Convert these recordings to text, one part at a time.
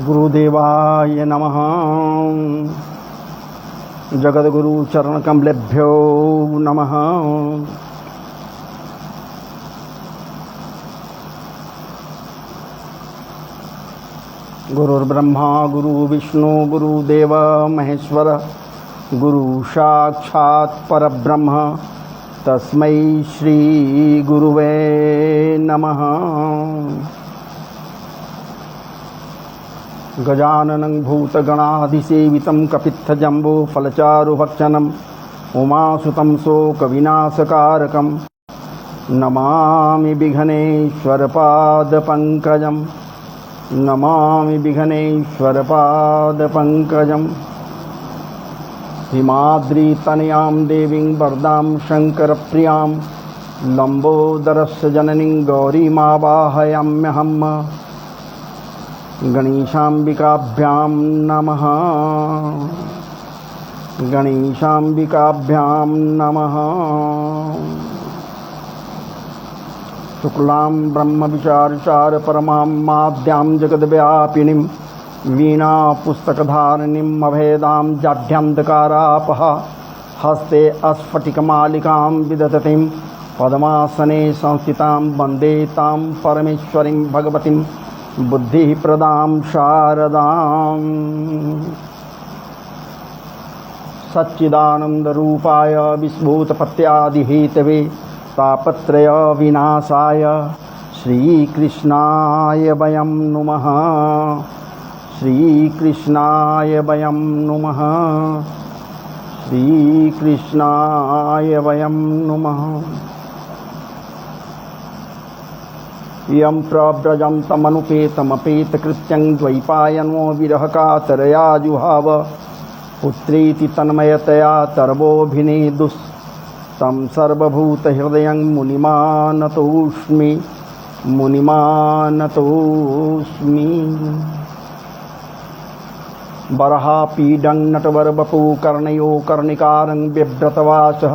गुरुदेवाय नमः। जगद्गुरु चरण कमलेभ्यो नमः। गुरुर्ब्रह्मा गुरु विष्णु गुरुदेव महेश्वर गुरु साक्षात् परब्रह्म तस्मै श्री गुरुवे नमः। गजाननं भूतगणाधिसेवितं कपित्थजम्बोफलचारुभक्षणम् उमासुतं शोकविनाशकारकं नमामि विघ्नेश्वरपादपङ्कजं। नमामि विघ्नेश्वरपादपङ्कजं। हिमाद्रितनयां देवीं वरदां शङ्करप्रियां लम्बोदरस्य जननीं गौरीमावाहयाम्यहम्। गणेशाम्बिकाभ्यां नमः। गणेशाम्बिकाभ्यां नमः। शुक्लां ब्रह्मविचारचार परमां माद्यां जगद्व्यापिनीं वीणापुस्तकधारिणीं अभेदां जाढ्यान्धकारापः हस्ते स्फटिकमालिकां विदधतीं पद्मासने संस्थितां वन्दे तां परमेश्वरीं भगवतीं बुद्धिप्रदां शारदां। सच्चिदानन्दरूपाय विस्फुटपत्यादिहेतवे तापत्रय विनाशाय श्रीकृष्णाय वयं नुमः। श्रीकृष्णाय वयं नुमः। श्रीकृष्णाय वयं नुमः। यं प्रव्रजन्तमनुपेतमपेतकृत्यं द्वैपायनो विरहकातरया जुहाव पुत्रीति तन्मयतया तर्वोऽभिनेदुस्तं सर्वभूतहृदयं मुनिमानतोऽस्मि। मुनिमानतोऽस्मि। बर्हापीडं नटवरवपु कर्णयो कर्णिकारं बिभ्रतवासः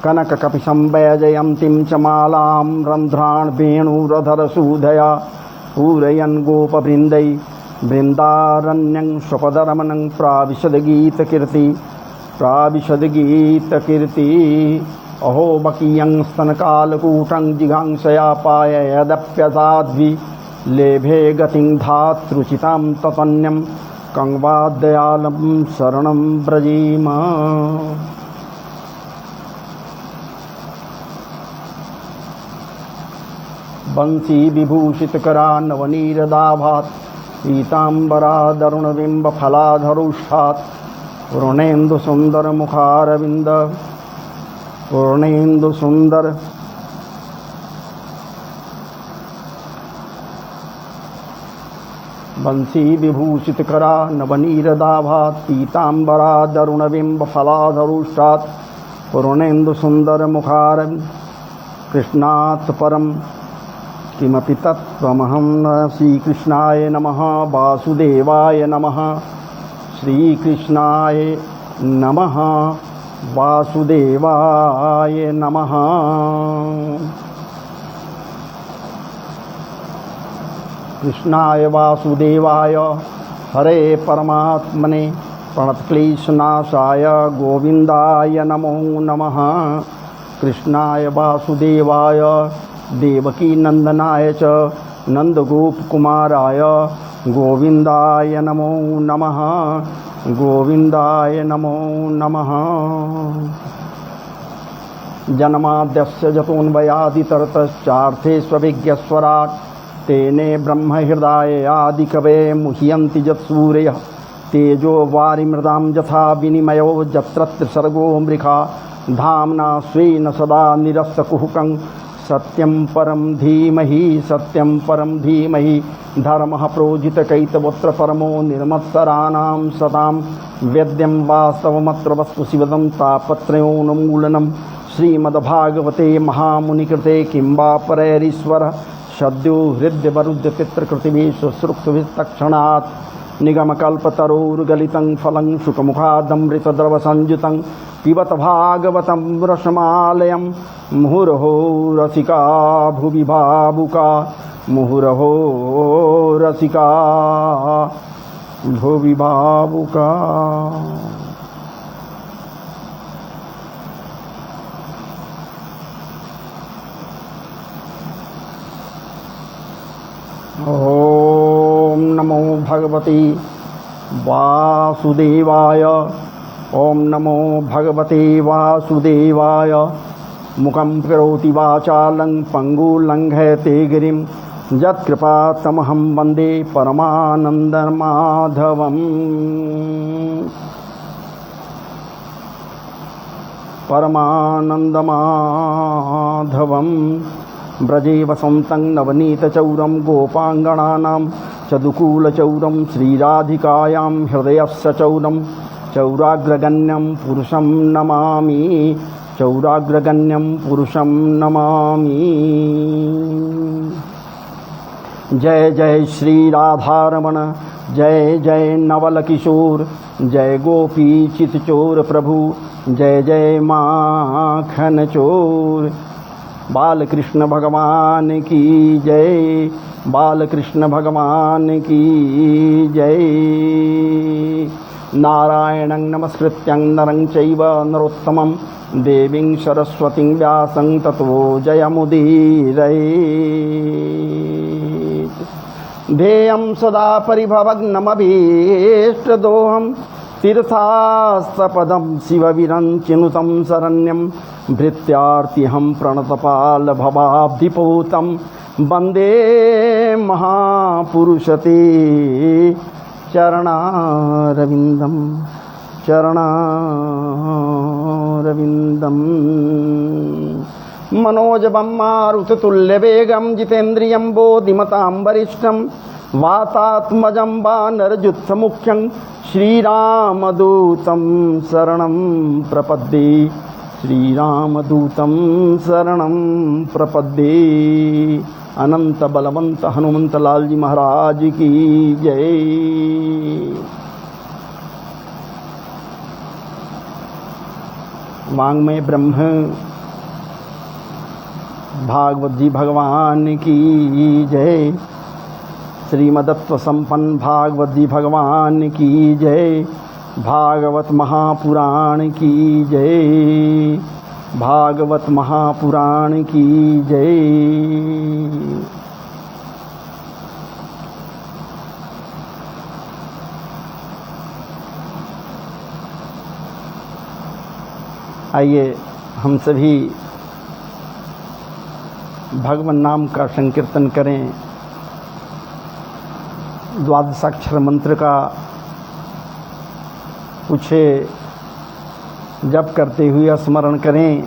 कनककपिशं वैजयन्तीं च मालां रन्ध्रान् वेणुरधरसूधया पूरयन् गोपवृन्दै वृन्दारण्यं स्वपदरमणं प्राविशद्गीतकीर्ति। अहो बकीयं स्तनकालकूटं जिघांसया पाययदप्यसाध्वि लेभे गतिं धातृचितां ततन्यं कंवाद्दयालं शरणं व्रजेम। बंसी विभूषितकरा नवनीरदाभात् पीताम्बरादरुणबिम्बफलाधरुष्ठात् पूर्णेन्दुसुन्दरमुखारविन्द पूर्णेन्दुसुन्दर बंसी विभूषितकरा नवनीरदाभात् पीताम्बरादरुणबिम्बफलाधरुष्ठात् पूर्णेन्दुसुन्दरमुखारविन्द। कृष्णात् परं किमपि तत्त्वमहं न। श्रीकृष्णाय नमः। वासुदेवाय नमः। श्रीकृष्णाय नमः। वासुदेवाय नमः। कृष्णाय वासुदेवाय हरे परमात्मने प्रणतक्लेशनाशाय गोविन्दाय नमो नमः। कृष्णाय वासुदेवाय देवकी नंदनाय च नंदगोपकुमाराय गोविन्दाय नमो नमः। गोविन्दाय नमो नमः। जन्माद्यस्य जतोऽन्वयादितरतश्चार्थेष्वभिज्ञस्वराट् तेने ब्रह्महृदाय आदिकवे मुह्यन्ति यत्सूरयः तेजो वारिमृदां यथा विनिमयो यत्र त्रिसर्गो मृषा धाम्ना स्वेन सदा निरस्तकुहकं सत्यं परं धीमहि। सत्यं परं धीमहि। धर्मः प्रोजितकैतवोऽत्र परमो निर्मत्सराणां सतां वेद्यं वास्तवमत्र वस्तु शिवदं तापत्रयोन्मूलनं श्रीमद्भागवते महामुनिकृते किं वा परैरीश्वरः सद्यो हृद्यवरुध्यपितृकृतिभिः शुश्रूषुभिस्तक्षणात् निगमकल्पतरोर्गलितं फलं शुकमुखादमृतद्रवसंयुतं पिबत भागवतं रसमालयं मुहुर्हो रसिका भुवि भावुका मुहुर्हो रसिका भुवि भावुका। ओम नमो भगवते वासुदेवाय। ओम नमो भगवते वासुदेवाय। मुखं करोति वाचालं पंगुलंघयते गिरिं यत्कृपातमहं वन्दे परमानन्दमाधवम्। परमानन्दमाधवम् व्रजे वसन्तं नवनीतचौरं गोपाङ्गणानां चदुकूलचौरं श्रीराधिकायां हृदयस्य चौरं चौराग्रगण्यं पुरुषं नमामि। चौराग्रगण्यं पुरुषं नमामि। जय जय श्री राधारमण, जय जय नवल किशोर, जय गोपी चितचोर प्रभु, जय जय माखन चोर। बालकृष्ण भगवान की जय, बालकृष्ण भगवान की जय। नारायणं नमस्कृत्यं नरं चैव नरोत्तमं देवीं सरस्वतीं व्यासं ततो जयमुदीरयेत्। ध्येयं सदा परिभवग्नमभीष्टदोहं तीर्थास्तपदं शिवविरञ्चिनुतं शरण्यं भृत्यार्तिहं प्रणतपालभवाब्धिपूतं वन्दे महापुरुषते चरणारविन्दं चरणारविन्दम्। मनोजवं मारुततुल्यवेगं जितेन्द्रियं बोधिमतां वरिष्ठं वातात्मजं वानरयुद्धमुख्यं श्रीरामदूतं शरणं प्रपद्ये। श्रीरामदूतं शरणं प्रपद्ये। अनंत बलवंत हनुमंत लाल जी महाराज की जय। वाङ्मय ब्रह्म भागवत जी भगवान की जय। श्रीमदत्व संपन्न भागवत जी भगवान की जय। भागवत महापुराण की जय। भागवत महापुराण की जय। आइए हम सभी भगवान नाम का संकीर्तन करें। द्वादशाक्षर मंत्र का कुछ जप करते हुए स्मरण करें।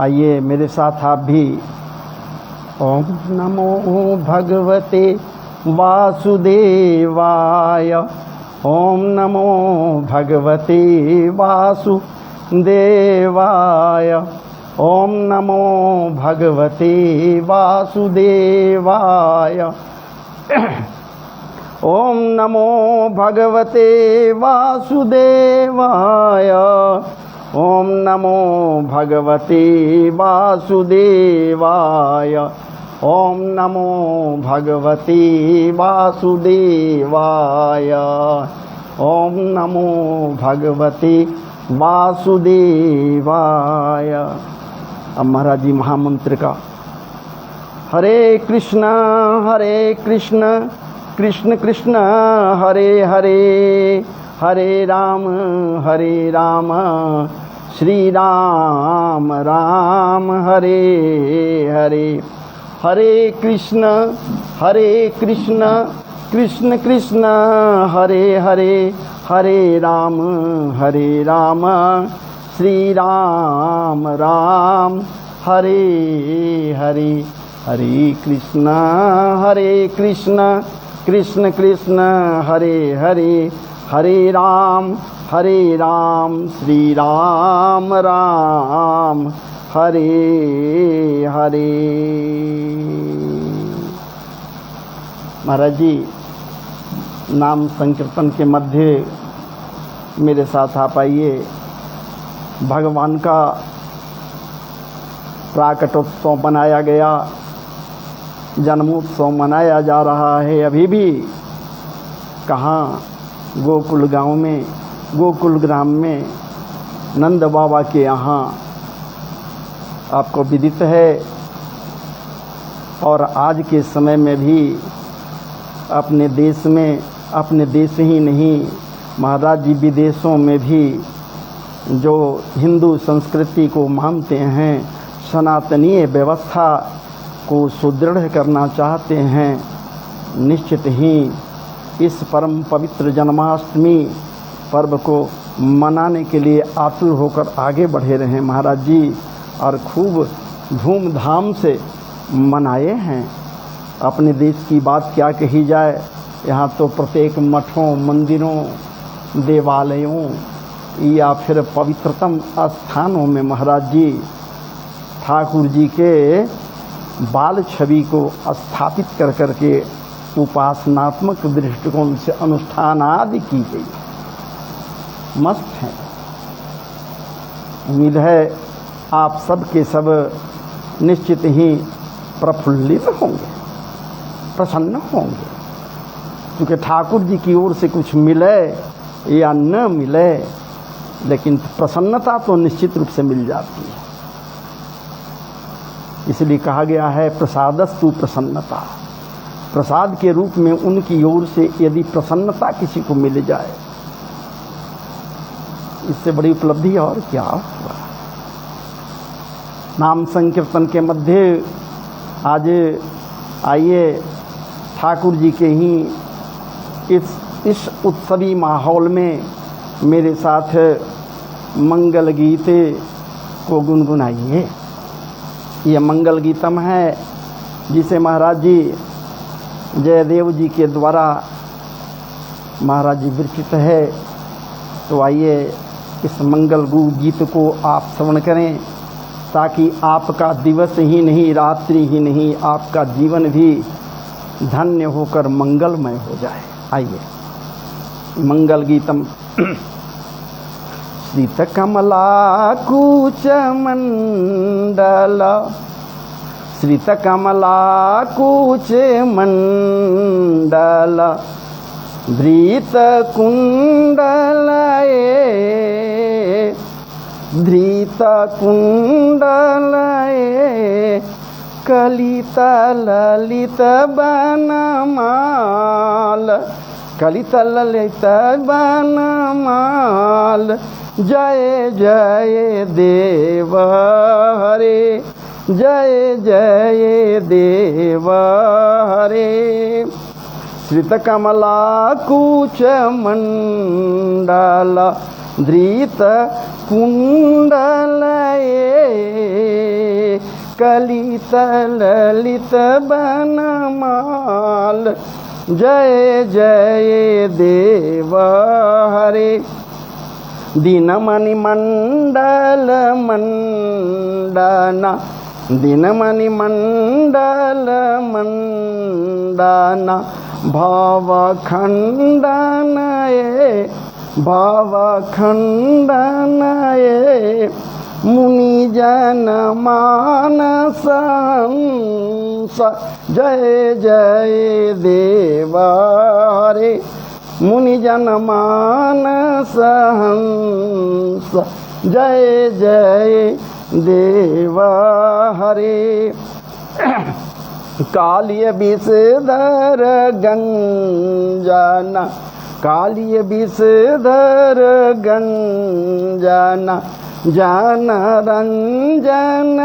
आइए मेरे साथ आप भी। ओम नमो भगवते वासुदेवाय। ओम नमो भगवते वासुदेवाय। ओम नमो भगवते वासुदेवाय। ओम नमो भगवते वासुदेवाय। ओम नमो भगवते वासुदेवाय। ओम नमो भगवते वासुदेवाय। ओम नमो भगवते वासुदेवाय। अब महाराज जी महामंत्र का। हरे कृष्ण कृष्ण कृष्ण हरे हरे, हरे राम श्री राम राम हरे हरे। हरे कृष्ण कृष्ण कृष्ण हरे हरे, हरे राम श्री राम राम हरे हरे। हरे कृष्ण कृष्ण कृष्ण हरे हरे, हरे राम श्री राम राम हरे हरे। महाराज जी नाम संकीर्तन के मध्य मेरे साथ आप आइए। भगवान का प्राकटोत्सव मनाया गया, जन्मोत्सव मनाया जा रहा है। अभी भी कहाँ? गोकुल गांव में, गोकुल ग्राम में नंद बाबा के यहाँ। आपको विदित है, और आज के समय में भी अपने देश में, अपने देश ही नहीं महाराज जी विदेशों में भी जो हिंदू संस्कृति को मानते हैं, सनातनीय व्यवस्था को सुदृढ़ करना चाहते हैं, निश्चित ही इस परम पवित्र जन्माष्टमी पर्व को मनाने के लिए आतुर होकर आगे बढ़े रहे महाराज जी, और खूब धूमधाम से मनाए हैं। अपने देश की बात क्या कही जाए, यहाँ तो प्रत्येक मठों, मंदिरों, देवालयों या फिर पवित्रतम स्थानों में महाराज जी ठाकुर जी के बाल छवि को स्थापित कर करके उपासनात्मक दृष्टिकोण से अनुष्ठान आदि की गई। मस्त है। उम्मीद है आप सब के सब निश्चित ही प्रफुल्लित होंगे, प्रसन्न होंगे, क्योंकि ठाकुर जी की ओर से कुछ मिले या न मिले, लेकिन प्रसन्नता तो निश्चित रूप से मिल जाती है। इसलिए कहा गया है प्रसादस्तु प्रसन्नता। प्रसाद के रूप में उनकी ओर से यदि प्रसन्नता किसी को मिल जाए, इससे बड़ी उपलब्धि और क्या हुआ। नाम संकीर्तन के मध्य आज आइए ठाकुर जी के ही इस उत्सवी माहौल में मेरे साथ मंगल गीत को गुनगुनाइए। ये मंगल गीतम है जिसे महाराज जी जयदेव जी के द्वारा महाराज जी विरचित है। तो आइए इस मंगल गीत को आप श्रवण करें, ताकि आपका दिवस ही नहीं, रात्रि ही नहीं, आपका जीवन भी धन्य होकर मंगलमय हो जाए। आइए मंगल गीतम। श्रित कमला कूच मंडल, श्रित कमला कूच मंडल, धृत कुंडल धृत कुंडल कलित ललित बनमाल, कलित ललित बनमाल, जय जय देव हरे, जय जय देव हरे। श्रित कमला कूच मंडल, धृत कुंडल कलित ललित बनमाल, जय जय देव हरे। दीनमणि मंडल मंडना, दीनमणि मंडल मंडना, भव खंडन भव खंडन मुनि जन मानस हंस, जय जय देव हरे। मुनि जन मानस हंस, जय जय देव हरे। कालिय विषधर गंजना, कालिय विषधर गंजना, जन रंजन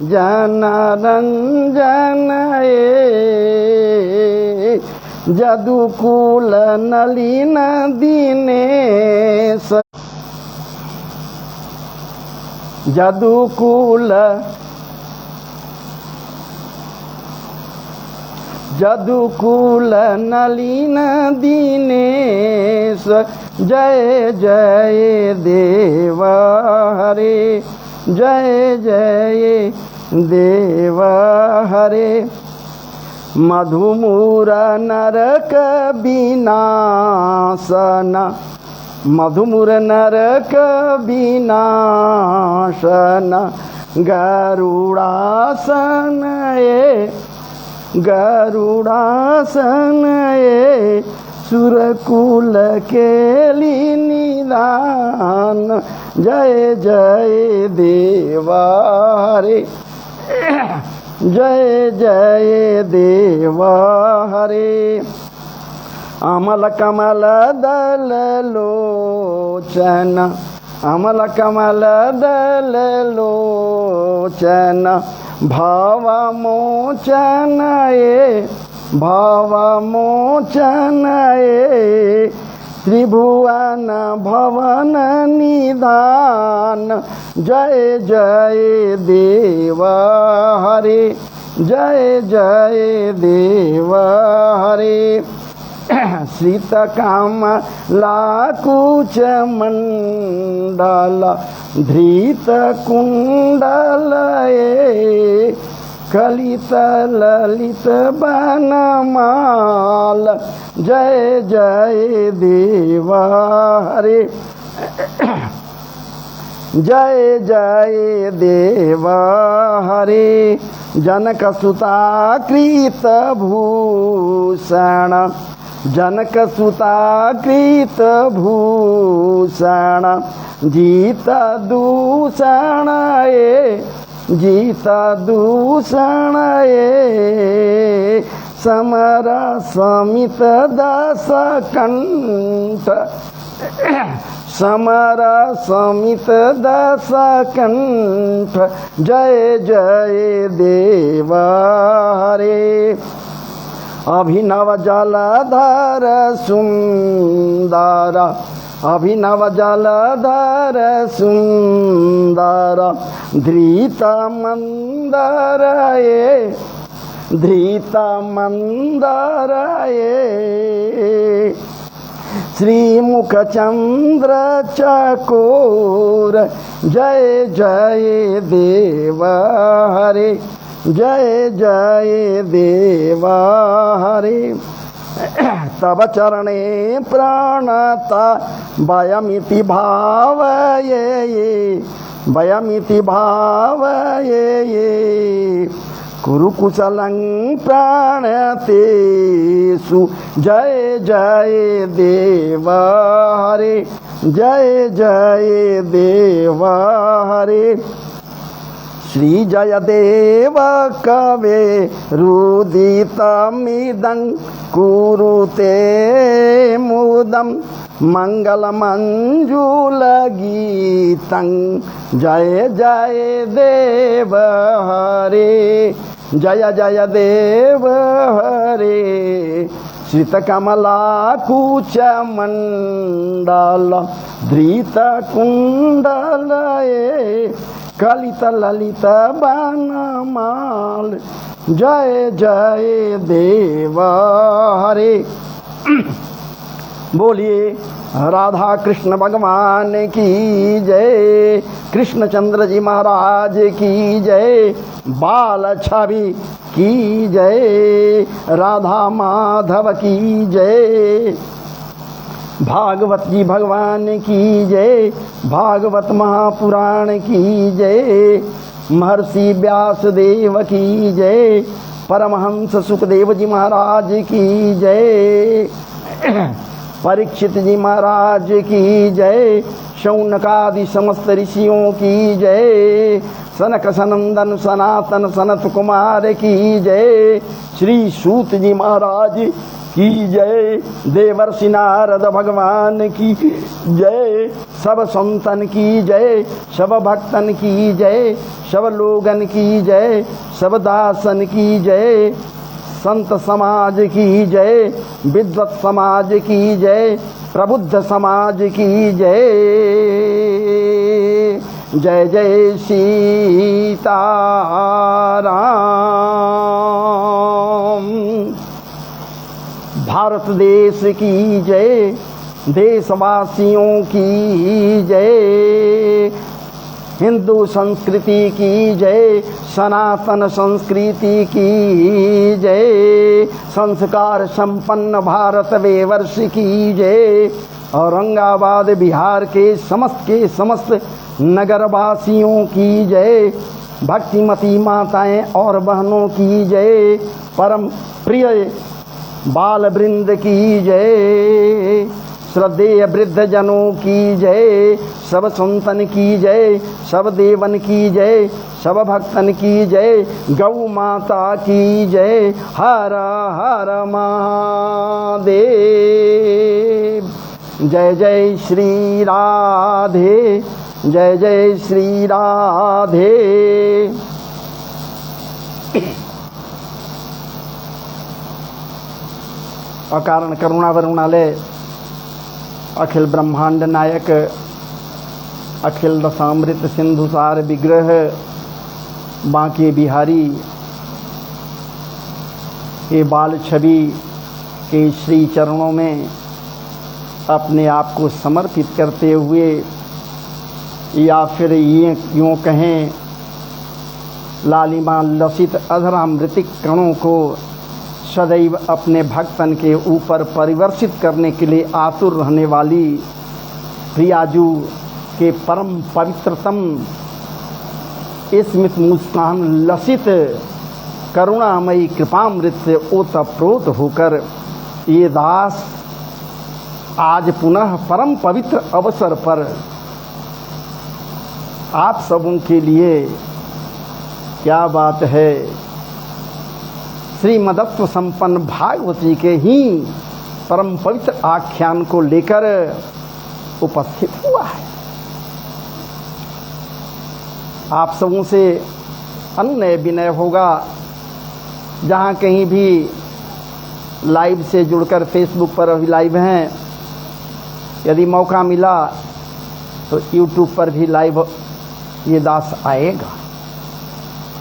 जन रंजन जदुकुल नलिन दिनेश, जदुकुल जदुकुल नलिन दिनेश, जय जय देव हरे, जय जय देव हरे। मधुमूर नरक विनाशन, मधुमूर नरक विनाशन, गरुड़ासन गरुड़ासन सुरकुल के निदान जय जय देवा हरे जय जय देवा हरे अमल कमल दल लोचन अमल कमल दल लोचन भाव मोचन त्रिभुवन भवन निदान जय जय देवा हरे जय जय देवा हरे श्रित काम लाकुच मंडल धृत कुंडल कलित ललित बनमाल जय जय देवा हरे जय जय देवा हरे जनक सुता कृत भूषण जनक सुता कृत भूषण जीत दूषण जीत दूषण समर समित दस कंठ समर समित दस कंठ जय जय देवा हरे अभिनव जलधर सुंदर अभिनव जलधर सुंदर धृत मंदर धृत मंदर श्रीमुख चंद्र चकोर जय जय देवा हरे जय जय देवा हरे तब चरणे प्राणता वयमिति भावये वयमिति भावये कुरुकुशलं प्राणतेषु जय जय देवा हरे जय जय देवा हरे श्री जयदेव कवे रुदितमिदं कुरुते मुदं मंगलमंजुलगीतं जय जय देव हरे जय जय देव हरे श्रितकमलाकुच मंडल धृत कुंडल कलित ललित बनमाल जय जय देवा हरे बोलिए राधा कृष्ण भगवान की जय कृष्णचंद्र जी महाराज की जय बाल छवि की जय राधा माधव की जय भागवत जी भगवान की जय भागवत महापुराण की जय महर्षि व्यासदेव की जय परमहंस सुखदेव जी महाराज की जय परीक्षित जी महाराज की जय शौनकादि समस्त ऋषियों की जय सनक सनंदन सनातन सनत कुमार की जय श्री सूत जी महाराज की जय देवर्षि नारद भगवान की जय सब संतन की जय सब भक्तन की जय सब लोगन की जय सब दासन की जय संत समाज की जय विद्वत समाज की जय प्रबुद्ध समाज की जय जय जय सीताराम भारत देश की जय देशवासियों की जय हिंदू संस्कृति की जय सनातन संस्कृति की जय संस्कार संपन्न भारत वर्ष की जय औरंगाबाद बिहार के समस्त नगरवासियों की जय भक्तिमती माताएं और बहनों की जय परम प्रिय बाल वृंद की जय, श्रद्धेय वृद्ध जनों की जय, सब संतन की जय, सब देवन की जय, सब भक्तन की जय, गौ माता की जय। हर हर महादेव। जय जय श्री राधे, जय जय श्री राधे। अकारण करुणा वरुणालय, अखिल ब्रह्मांड नायक, अखिल रसामृत सिंधुसार विग्रह, बांके बिहारी के बाल छवि के श्री चरणों में अपने आप को समर्पित करते हुए, या फिर ये यूँ कहें लालिमा लसित अधरामृतिक कणों को सदैव अपने भक्तन के ऊपर परिवर्षित करने के लिए आतुर रहने वाली प्रियाजू के परम पवित्रतम स्मित मुस्कान लसित करुणामयी कृपामृत से ओतप्रोत होकर ये दास आज पुनः परम पवित्र अवसर पर आप सबों के लिए, क्या बात है, श्रीमदत्व संपन्न भागवती के ही परम पवित्र आख्यान को लेकर उपस्थित हुआ है। आप सबों से अनुनय विनय होगा, जहाँ कहीं भी लाइव से जुड़कर फेसबुक पर अभी लाइव हैं, यदि मौका मिला तो यूट्यूब पर भी लाइव ये दास आएगा,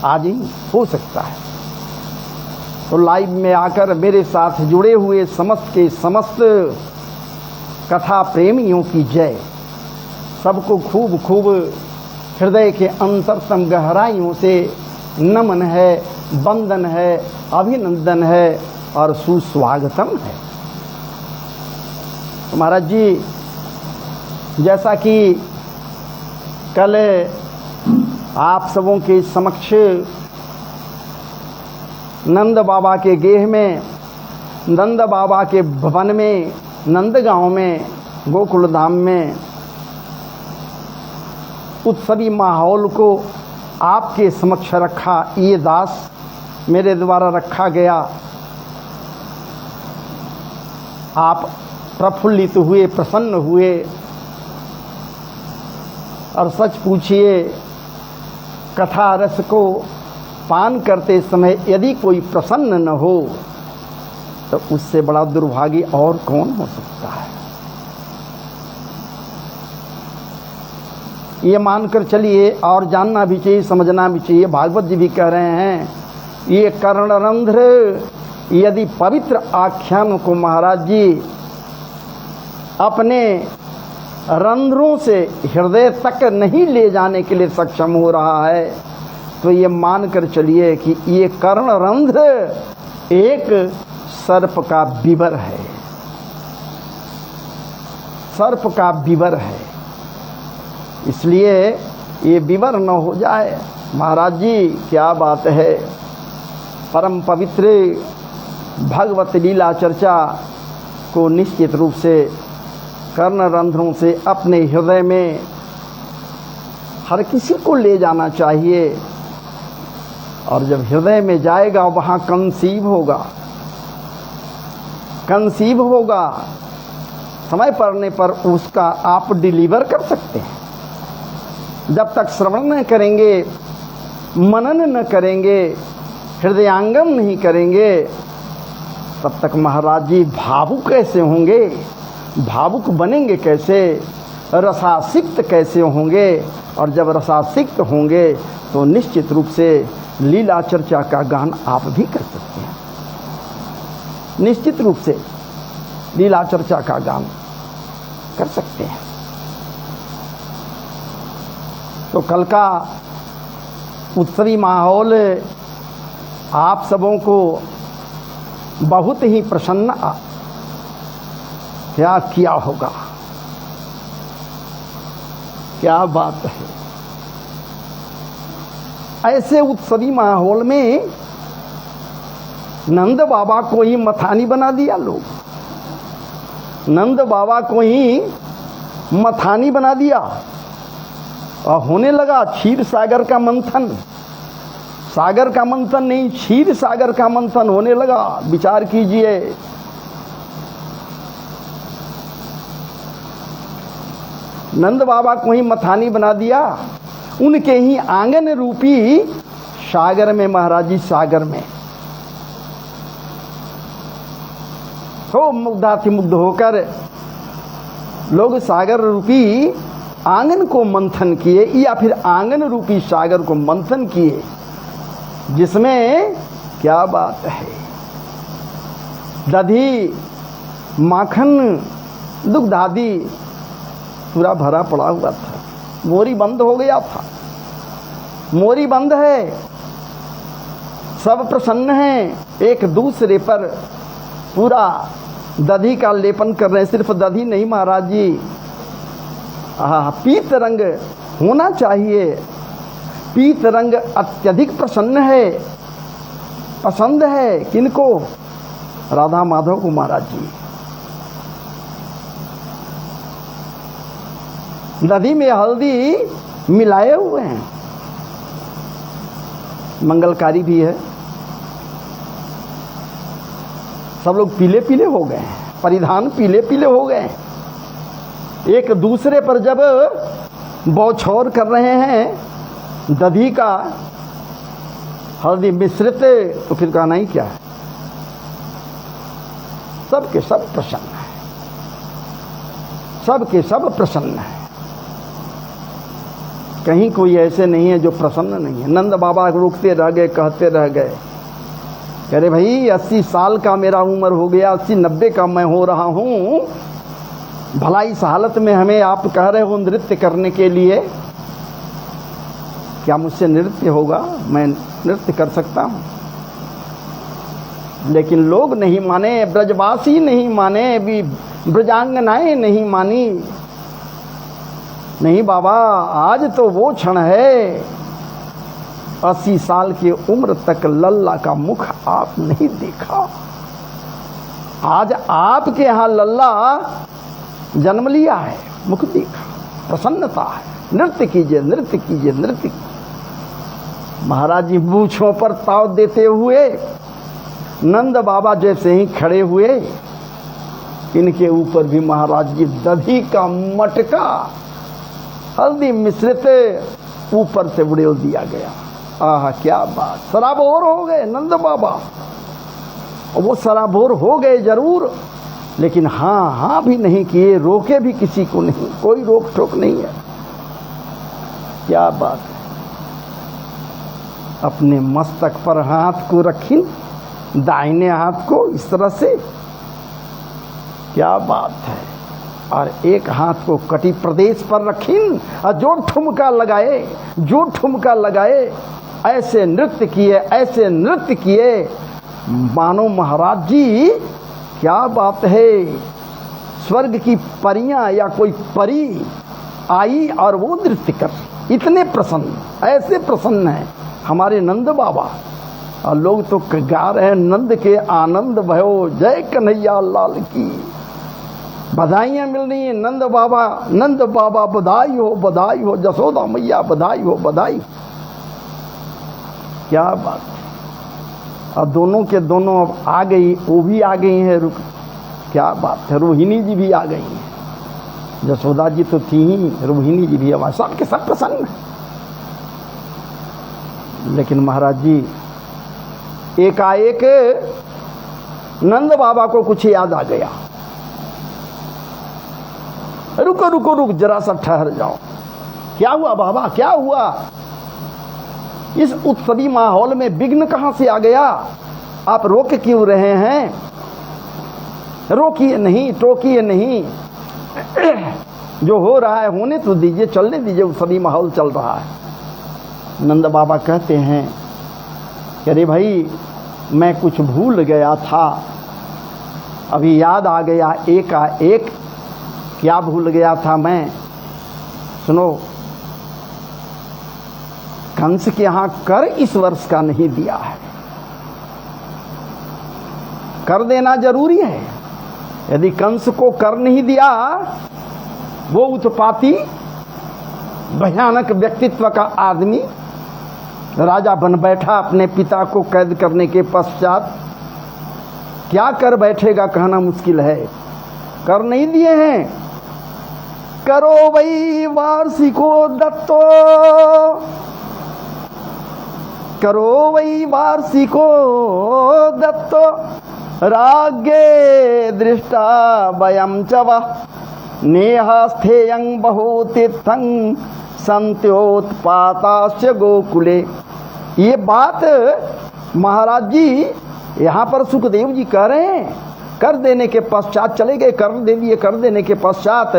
आज ही हो सकता है। तो लाइव में आकर मेरे साथ जुड़े हुए समस्त के समस्त कथा प्रेमियों की जय। सबको खूब खूब हृदय के अंतरतम गहराइयों से नमन है, वंदन है, अभिनंदन है और सुस्वागतम है। तो महाराज जी, जैसा कि कल आप सबों के समक्ष नंद बाबा के गेह में, नंद बाबा के भवन में, नंदगांव में, गोकुल धाम में उत्सवी माहौल को आपके समक्ष रखा, ये दास मेरे द्वारा रखा गया। आप प्रफुल्लित हुए, प्रसन्न हुए, और सच पूछिए, कथा रस को पान करते समय यदि कोई प्रसन्न न हो तो उससे बड़ा दुर्भागी और कौन हो सकता है। ये मानकर चलिए, और जानना भी चाहिए, समझना भी चाहिए। भागवत जी भी कह रहे हैं, ये कर्णरंध्र यदि पवित्र आख्यान को महाराज जी अपने रंध्रों से हृदय तक नहीं ले जाने के लिए सक्षम हो रहा है, तो ये मानकर चलिए कि ये कर्णरंध्र एक सर्प का विवर है, सर्प का विवर है। इसलिए ये विवर न हो जाए। महाराज जी, क्या बात है, परम पवित्र भगवत लीला चर्चा को निश्चित रूप से कर्णरंध्रों से अपने हृदय में हर किसी को ले जाना चाहिए, और जब हृदय में जाएगा वहाँ कंसीव होगा, कंसीव होगा। समय पड़ने पर उसका आप डिलीवर कर सकते हैं। जब तक श्रवण न करेंगे, मनन न करेंगे, हृदयांगम नहीं करेंगे, तब तक महाराज जी भावुक कैसे होंगे, भावुक बनेंगे कैसे, रसासिक्त कैसे होंगे। और जब रसासिक्त होंगे तो निश्चित रूप से लीला चर्चा का गान आप भी कर सकते हैं। निश्चित रूप से लीला चर्चा का गान कर सकते हैं। तो कल का उत्सवी माहौल आप सबों को बहुत ही प्रसन्न क्या किया होगा। क्या बात है, ऐसे उत्सवी माहौल में नंद बाबा को ही मथानी बना दिया लोग, नंद बाबा को ही मथानी बना दिया और होने लगा क्षीर सागर का मंथन। सागर का मंथन नहीं, क्षीर सागर का मंथन होने लगा। विचार कीजिए, नंद बाबा को ही मथानी बना दिया, उनके ही आंगन रूपी सागर में, महाराज जी सागर में हो मुग्ध होकर लोग सागर रूपी आंगन को मंथन किए, या फिर आंगन रूपी सागर को मंथन किए, जिसमें क्या बात है, दधी माखन दुग्ध आदि पूरा भरा पड़ा हुआ था। मोरी बंद हो गया था, मोरी बंद है, सब प्रसन्न हैं, एक दूसरे पर पूरा दधी का लेपन कर रहे हैं। सिर्फ दधी नहीं महाराज जी, पीत रंग होना चाहिए, पीत रंग अत्यधिक प्रसन्न है, पसंद है किनको? राधा माधव को महाराज जी। दधी में हल्दी मिलाए हुए हैं, मंगलकारी भी है। सब लोग पीले पीले हो गए हैं, परिधान पीले पीले हो गए हैं। एक दूसरे पर जब बौछौर कर रहे हैं दधी का हल्दी मिश्रित, तो फिर कहना ही क्या है। सबके सब प्रसन्न है, सबके सब प्रसन्न है, कहीं कोई ऐसे नहीं है जो प्रसन्न नहीं है। नंद बाबा रुकते रह गए, कहते रह गए, कह रहे भाई 80 साल का मेरा उम्र हो गया, 80-90 का मैं हो रहा हूँ, भला इस हालत में हमें आप कह रहे हो नृत्य करने के लिए, क्या मुझसे नृत्य होगा? मैं नृत्य कर सकता हूँ? लेकिन लोग नहीं माने, ब्रजवासी नहीं माने, भी ब्रजांगनाएं नहीं मानी। नहीं बाबा, आज तो वो क्षण है, 80 साल की उम्र तक लल्ला का मुख आप नहीं देखा। आज आपके यहाँ लल्ला जन्म लिया है, मुख देखा, प्रसन्नता है, नृत्य कीजिए, नृत्य कीजिए, नृत्य कीजिए। महाराज जी मूंछों पर ताव देते हुए नंद बाबा जैसे ही खड़े हुए, इनके ऊपर भी महाराज जी दधी का मटका हल्दी मिश्रित ऊपर से उड़ेल दिया गया। आहा क्या बात, सराबोर हो गए नंद बाबा। और वो सराबोर हो गए जरूर, लेकिन हाँ हाँ भी नहीं किए, रोके भी किसी को नहीं, कोई रोक टोक नहीं है। क्या बात है, अपने मस्तक पर हाथ को रखी, दाहिने हाथ को इस तरह से, क्या बात है, और एक हाथ को कटी प्रदेश पर रखीन, और जो ठुमका लगाए, जो ठुमका लगाए, ऐसे नृत्य किए, ऐसे नृत्य किए, मानो महाराज जी क्या बात है, स्वर्ग की परियां या कोई परी आई और वो नृत्य कर, इतने प्रसन्न, ऐसे प्रसन्न हैं हमारे नंद बाबा। और लोग तो गा रहे हैं, नंद के आनंद भयो, जय कन्हैया लाल की, बधाइयाँ मिल रही हैं। नंद बाबा बधाई हो, बधाई हो, जसोदा मैया बधाई हो, बधाई। क्या बात है। और दोनों के दोनों अब आ गई, वो भी आ गई हैं, रुक, क्या बात है, रोहिणी जी भी आ गई हैं। जसोदा जी तो थी ही, रोहिणी जी भी अब सबके सब प्रसन्न। लेकिन महाराज जी एकाएक नंद बाबा को कुछ याद आ गया। रुको रुको रुक, जरा सा ठहर जाओ। क्या हुआ बाबा, क्या हुआ? इस उत्सवी माहौल में विघ्न कहां से आ गया? आप रोक क्यों रहे हैं? रोकिए नहीं, टोकिए नहीं, जो हो रहा है होने तो दीजिए, चलने दीजिए, उत्सवी माहौल चल रहा है। नंद बाबा कहते हैं कि अरे भाई मैं कुछ भूल गया था, अभी याद आ गया एकाएक। क्या भूल गया था मैं? सुनो, कंस के यहाँ कर इस वर्ष का नहीं दिया है। कर देना जरूरी है। यदि कंस को कर नहीं दिया, वो उत्पाती भयानक व्यक्तित्व का आदमी राजा बन बैठा, अपने पिता को कैद करने के पश्चात क्या कर बैठेगा कहना मुश्किल है। कर नहीं दिए हैं। करो वही वार्षिको दत्तो, करो वही वार्षिको दत्तो, राज्ञे दृष्टा वयं च वः, नेहास्थेयं बहुतीर्थं संत्योत्पाताश्च गोकुले। ये बात महाराज जी यहाँ पर सुखदेव जी कह रहे हैं। कर देने के पश्चात चले गए, कर दे दिए। कर देने के पश्चात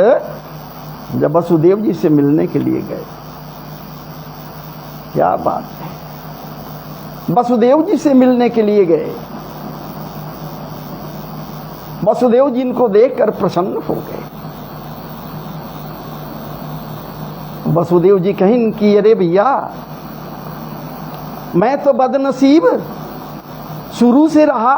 जब वसुदेव जी से मिलने के लिए गए, क्या बात है, वसुदेव जी से मिलने के लिए गए। वसुदेव जी इनको देखकर प्रसन्न हो गए। वसुदेव जी कहें कि अरे भैया, मैं तो बदनसीब शुरू से रहा।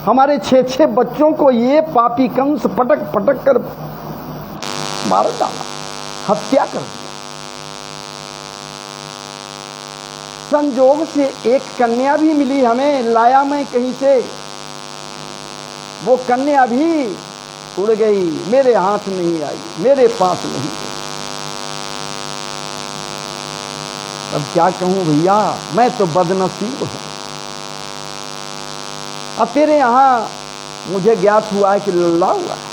हमारे 6 बच्चों को ये पापी कंस पटक पटक कर मार डाला, हत्या कर दिया। संजोग से एक कन्या भी मिली हमें, लाया मैं कहीं से, वो कन्या भी उड़ गई, मेरे हाथ नहीं आई, मेरे पास नहीं आई। अब क्या कहूं भैया, मैं तो बदनसीब हूं। अब तेरे यहां मुझे ज्ञात हुआ है कि लल्ला हुआ है,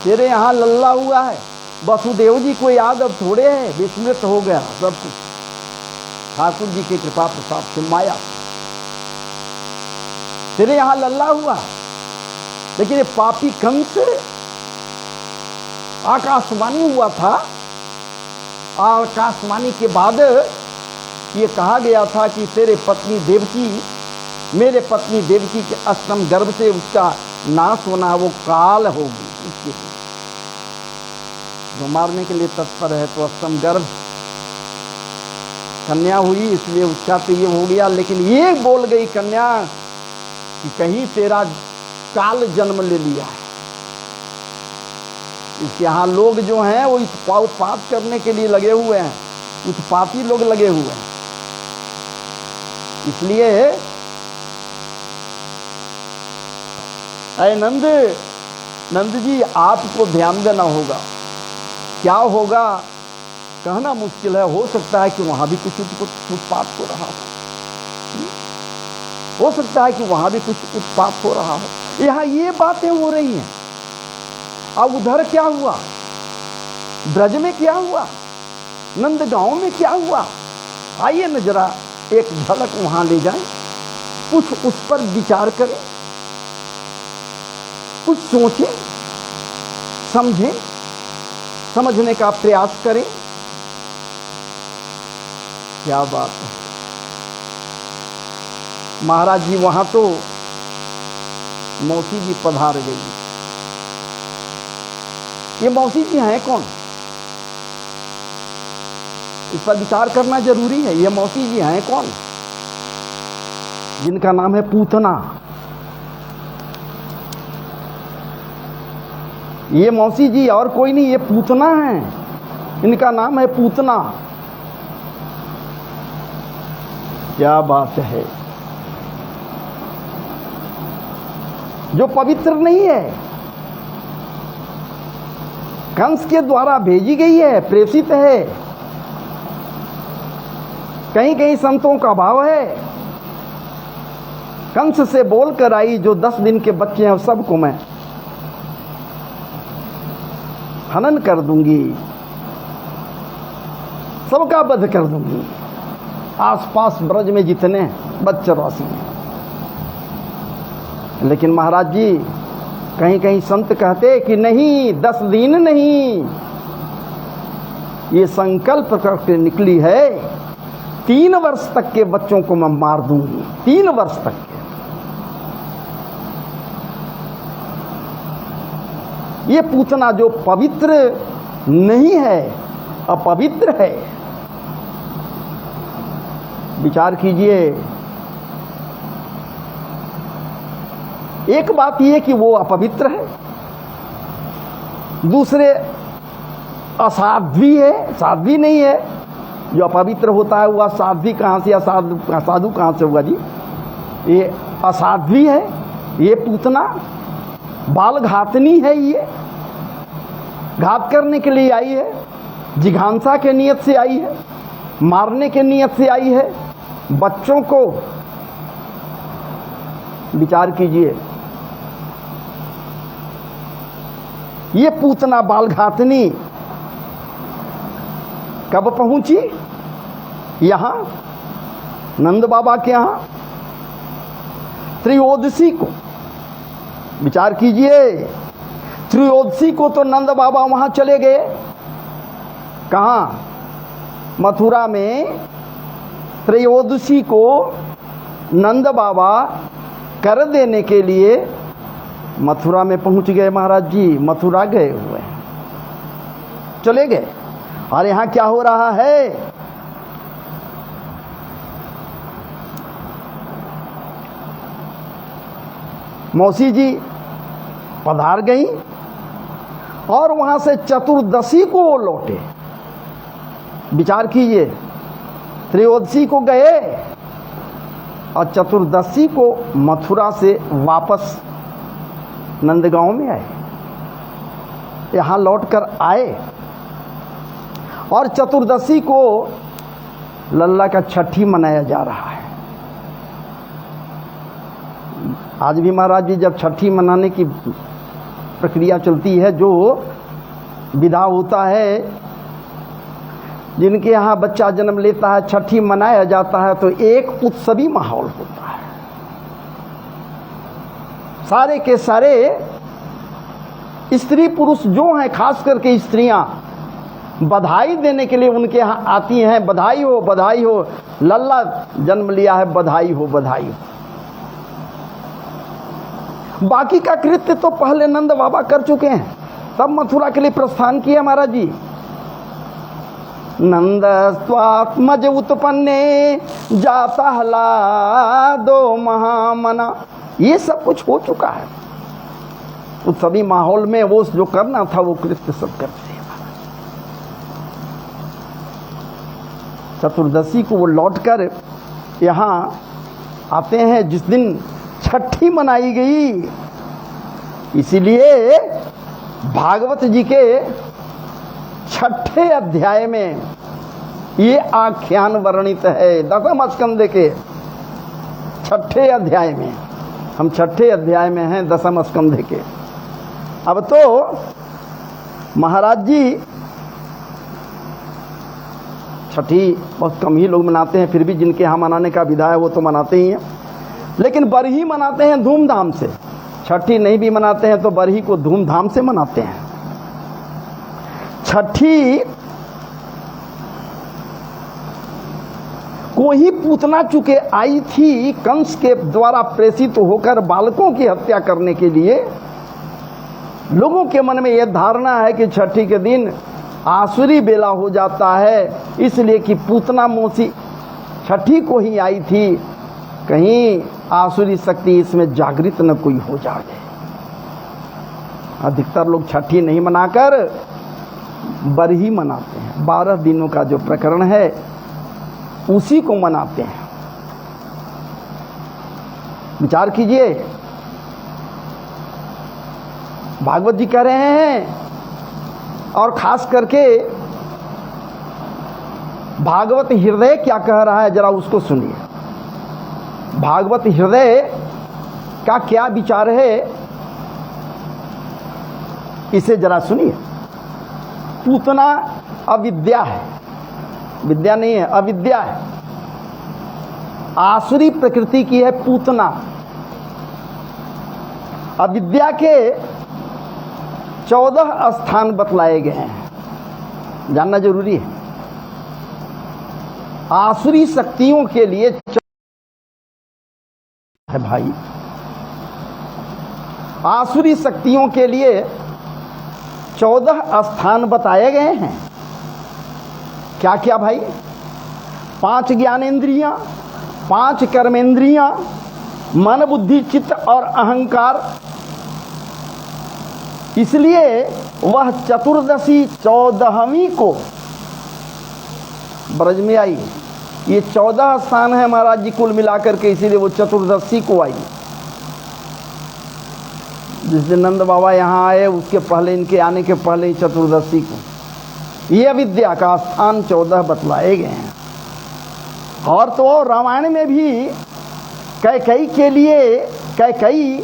तेरे यहां लल्ला हुआ है। वसुदेव जी को याद अब थोड़े है, विस्मृत हो गया सब कुछ ठाकुर जी की कृपा प्रसाद से, माया। तेरे यहां लल्ला हुआ है, लेकिन ये पापी कंस, आकाशवाणी हुआ था। आकाशवाणी के बाद ये कहा गया था कि तेरे पत्नी देवकी, मेरे पत्नी देवकी के अष्टम गर्भ से उसका नाश होना, वो काल होगी। इसके जो मारने के लिए तत्पर है, तो अष्टम गर्भ कन्या हुई, इसलिए उसका तो ये हो गया। लेकिन ये बोल गई कन्या कि कहीं तेरा काल जन्म ले लिया है। इसके यहाँ लोग जो हैं वो उत्पात करने के लिए लगे हुए हैं, उत्पाती लोग लगे हुए हैं। इसलिए अरे नंद जी, आपको ध्यान देना होगा। क्या होगा कहना मुश्किल है। हो सकता है कि वहां भी कुछ उत्पात हो रहा हो सकता है कि वहां भी कुछ उत्पात हो रहा हो। यहां ये बातें हो रही हैं। अब उधर क्या हुआ, ब्रज में क्या हुआ, नंदगांव में क्या हुआ, आइए न जरा एक झलक वहां ले जाएं, कुछ उस पर विचार करें, कुछ सोचें, समझें, समझने का प्रयास करें। क्या बात है महाराज जी। वहां तो मौसी जी पधार गई। ये मौसी जी हैं कौन, इस पर विचार करना जरूरी है। ये मौसी जी हैं कौन, जिनका नाम है पूतना। ये मौसी जी और कोई नहीं, ये पूतना है, इनका नाम है पूतना। क्या बात है। जो पवित्र नहीं है, कंस के द्वारा भेजी गई है, प्रेषित है। कहीं कहीं संतों का भाव है, कंस से बोलकर आई जो 10 दिन के बच्चे हैं सबको मैं हनन कर दूंगी, सबका वध कर दूंगी। आसपास ब्रज में जितने बच्चे राशि हैं। लेकिन महाराज जी कहीं कहीं संत कहते कि नहीं, 10 दिन नहीं, ये संकल्प करके निकली है 3 वर्ष तक के बच्चों को मैं मार दूंगी। 3 वर्ष तक के। ये पूतना जो पवित्र नहीं है, अपवित्र है। विचार कीजिए, एक बात यह कि वो अपवित्र है, दूसरे असाध्वी है, साध्वी नहीं है। जो अपवित्र होता है वह साध्वी कहाँ से या साधु कहाँ से होगा जी? ये असाध्वी है, ये पूतना बाल घातनी है, ये घात करने के लिए आई है, जिघांसा के नियत से आई है, मारने के नियत से आई है बच्चों को। विचार कीजिए, ये पूतना बाल घातनी कब पहुंची यहां नंद बाबा के यहां? त्रयोदशी को। विचार कीजिए, त्रयोदशी को तो नंद बाबा वहां चले गए। कहां? मथुरा में त्रयोदशी को नंद बाबा कर देने के लिए मथुरा में पहुंच गए। महाराज जी मथुरा गए हुए हैं, चले गए। और यहां क्या हो रहा है? मौसी जी पधार गई और वहां से चतुर्दशी को वो लौटे। विचार कीजिए, त्रयोदशी को गए और चतुर्दशी को मथुरा से वापस नंदगांव में आए, यहां लौटकर आए। और चतुर्दशी को लल्ला का छठी मनाया जा रहा है। आज भी महाराज जी जब छठी मनाने की प्रक्रिया चलती है, जो विधा होता है, जिनके यहाँ बच्चा जन्म लेता है, छठी मनाया जाता है, तो एक उत्सवी माहौल होता है। सारे के सारे स्त्री पुरुष जो हैं, खास करके स्त्रियां बधाई देने के लिए उनके यहाँ आती हैं। बधाई हो, बधाई हो, लल्ला जन्म लिया है, बधाई हो, बधाई हो। बाकी का कृत्य तो पहले नंद बाबा कर चुके हैं, तब मथुरा के लिए प्रस्थान किया महाराज जी। नंद स्वात्मज उत्पन्ने जाता हला दो महामना, ये सब कुछ हो चुका है। उस सभी माहौल में वो जो करना था वो कृत्य सब करते हैं। चतुर्दशी को वो लौटकर यहाँ आते हैं, जिस दिन छठी मनाई गई। इसीलिए भागवत जी के 6ठे अध्याय में ये आख्यान वर्णित है। दसम स्कंद के 6ठे अध्याय में, हम 6ठे अध्याय में हैं दसम स्कंद के। अब तो महाराज जी छठी बहुत कम ही लोग मनाते हैं, फिर भी जिनके यहाँ मनाने का विधा है वो तो मनाते ही हैं। लेकिन बरही मनाते हैं धूमधाम से। छठी नहीं भी मनाते हैं तो बरही को धूमधाम से मनाते हैं। छठी को ही पूतना चुके आई थी कंस के द्वारा प्रेषित होकर बालकों की हत्या करने के लिए। लोगों के मन में यह धारणा है कि छठी के दिन आसुरी बेला हो जाता है, इसलिए कि पूतना मौसी छठी को ही आई थी, कहीं आसुरी शक्ति इसमें जागृत न कोई हो जाए। अधिकतर लोग छठी नहीं मनाकर बरही मनाते हैं। 12 दिनों का जो प्रकरण है उसी को मनाते हैं। विचार कीजिए, भागवत जी कह रहे हैं, और खास करके भागवत हृदय क्या कह रहा है जरा उसको सुनिए। भागवत हृदय का क्या विचार है इसे जरा सुनिए। पूतना अविद्या है, विद्या नहीं है, अविद्या है। आसुरी प्रकृति की है पूतना। अविद्या के 14 स्थान बतलाए गए हैं, जानना जरूरी है। आसुरी शक्तियों के लिए है भाई, आसुरी शक्तियों के लिए 14 स्थान बताए गए हैं। क्या क्या भाई? 5 ज्ञानेंद्रियां, 5 कर्मेंद्रियां, मन बुद्धि चित्त और अहंकार, इसलिए वह चतुर्दशी 14वीं को ब्रज में आई। ये 14 स्थान है महाराज जी कुल मिलाकर के, इसीलिए वो चतुर्दशी को आई। जिस दिन नंद बाबा यहाँ आए उसके पहले, इनके आने के पहले ही चतुर्दशी को ये विद्या का स्थान 14 बतलाए गए हैं। और तो रामायण में भी कैकेयी के लिए, कैकेयी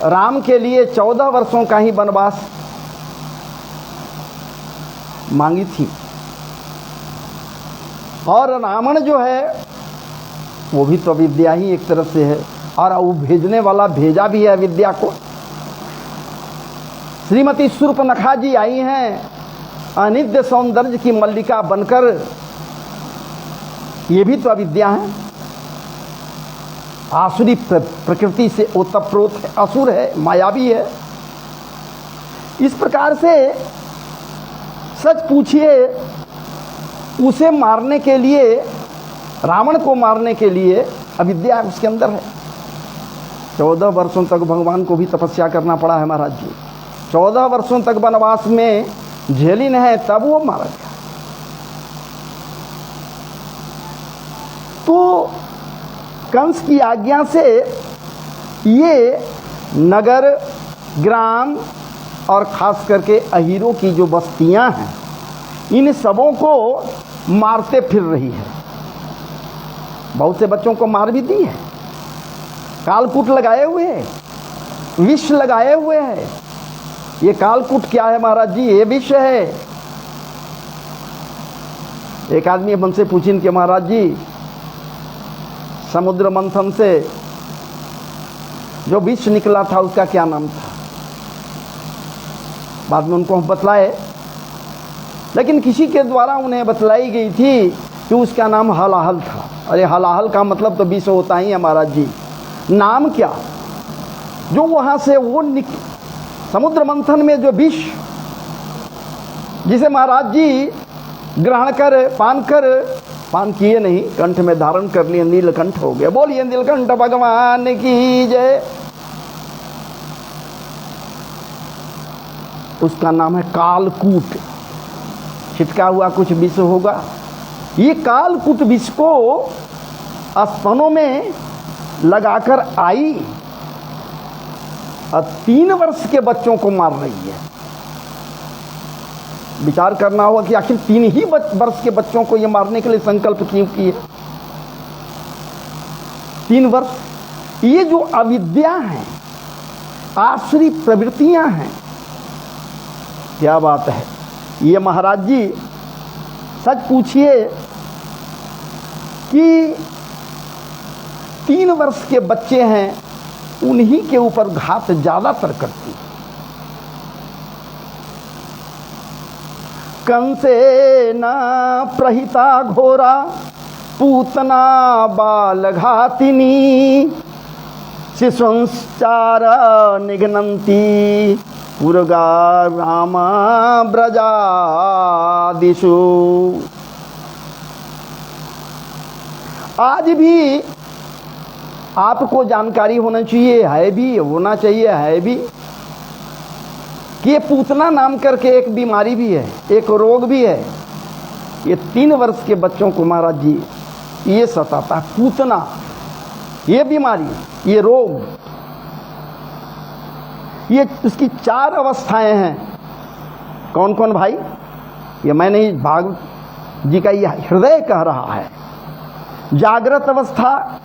राम के लिए 14 वर्षों का ही वनवास मांगी थी। और रावण जो है वो भी तो विद्या ही एक तरफ से है, और वो भेजने वाला भेजा भी है विद्या को। श्रीमती शूर्पणखा जी आई हैं अनित्य सौंदर्य की मल्लिका बनकर, ये भी तो अविद्या है। आसुरी प्रकृति से ओतप्रोत है, असुर है, मायावी है। इस प्रकार से सच पूछिए, उसे मारने के लिए, रावण को मारने के लिए अविद्या उसके अंदर है। 14 वर्षों तक भगवान को भी तपस्या करना पड़ा है महाराज जी। 14 वर्षों तक वनवास में झेलिन है, तब वो मारा गया। तो कंस की आज्ञा से ये नगर, ग्राम और खास करके अहीरों की जो बस्तियां हैं, इन सबों को मारते फिर रही है। बहुत से बच्चों को मार भी दी है, कालकूट लगाए हुए हैं, विष लगाए हुए हैं। ये कालकूट क्या है महाराज जी? ये विष है। एक आदमी हमसे पूछिन कि महाराज जी, समुद्र मंथन से जो विष निकला था उसका क्या नाम था? बाद में उनको हम बतलाए, लेकिन किसी के द्वारा उन्हें बतलाई गई थी कि उसका नाम हलाहल था। अरे हलाहल का मतलब तो विष होता ही है महाराज जी, नाम क्या? जो वहां से वो समुद्र मंथन में जो विष, जिसे महाराज जी ग्रहण कर, पान किए नहीं, कंठ में धारण कर लिए, नीलकंठ हो गए। बोलिए नीलकंठ भगवान की जय। उसका नाम है कालकूट। छिटका हुआ कुछ विष होगा। ये कालकूट विष को स्तनों में लगाकर आई और 3 वर्ष के बच्चों को मार रही है। विचार करना होगा कि आखिर 3 ही वर्ष के बच्चों को ये मारने के लिए संकल्प क्यों किए? 3 वर्ष। ये जो अविद्या है, आसुरी प्रवृत्तियां हैं, क्या बात है। ये महाराज जी सच पूछिए कि 3 वर्ष के बच्चे हैं, उन्हीं के ऊपर घात ज्यादातर करती। कंसे न प्रहिता घोरा पूतना बाल घातिनी शिशुंश्चार निघ्नन्ति पुरगा रामा ब्रजादिषु। आज भी आपको जानकारी होना चाहिए, है भी, होना चाहिए, है भी, कि ये पूतना नाम करके एक बीमारी भी है, एक रोग भी है। ये 3 वर्ष के बच्चों को महाराज जी ये सताता है, पूतना, ये बीमारी, ये रोग। ये इसकी 4 अवस्थाएं हैं। कौन कौन भाई? ये मैं नहीं, भाग जी का ये हृदय कह रहा है। जागृत अवस्था,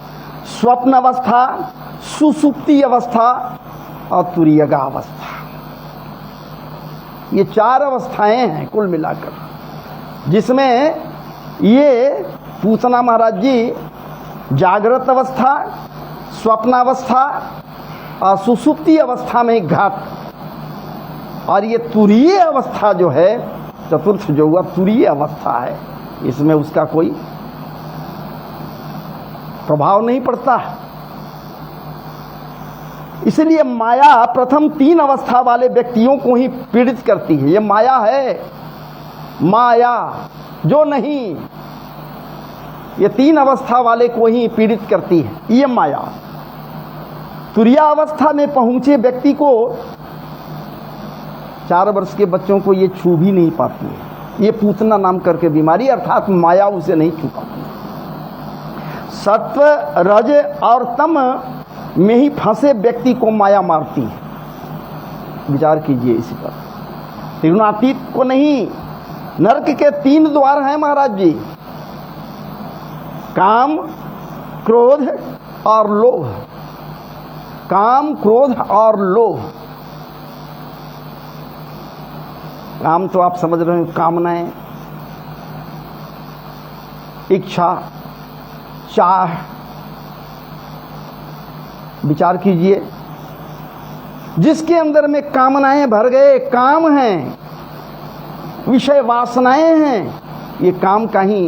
स्वप्न अवस्था, सुसुप्ति अवस्था और तुरीयगा अवस्था। ये 4 अवस्थाएं हैं कुल मिलाकर, जिसमें ये पूतना महाराज जी जागृत अवस्था, स्वप्नावस्था और सुसुप्ति अवस्था में घात, और ये तुरीय अवस्था जो है, चतुर्थ जो हुआ तुरीय अवस्था है, इसमें उसका कोई प्रभाव नहीं पड़ता। इसलिए माया प्रथम 3 अवस्था वाले व्यक्तियों को ही पीड़ित करती है। ये माया है, माया जो नहीं, ये 3 अवस्था वाले को ही पीड़ित करती है, ये माया। तुरीयावस्था में पहुंचे व्यक्ति को 4 वर्ष के बच्चों को ये छू भी नहीं पाती है। ये पूतना नाम करके बीमारी, अर्थात माया उसे नहीं छू पाती। सत्व, रज और तम में ही फंसे व्यक्ति को माया मारती है। विचार कीजिए इसी पर। त्रिगुणातीत को नहीं। नरक के 3 द्वार हैं महाराज जी, काम, क्रोध और लोभ। काम, क्रोध और लोभ। काम तो आप समझ रहे हो, कामनाएं, इच्छा, चाह। विचार कीजिए, जिसके अंदर में कामनाएं भर गए, काम हैं, विषय वासनाएं हैं, ये काम का ही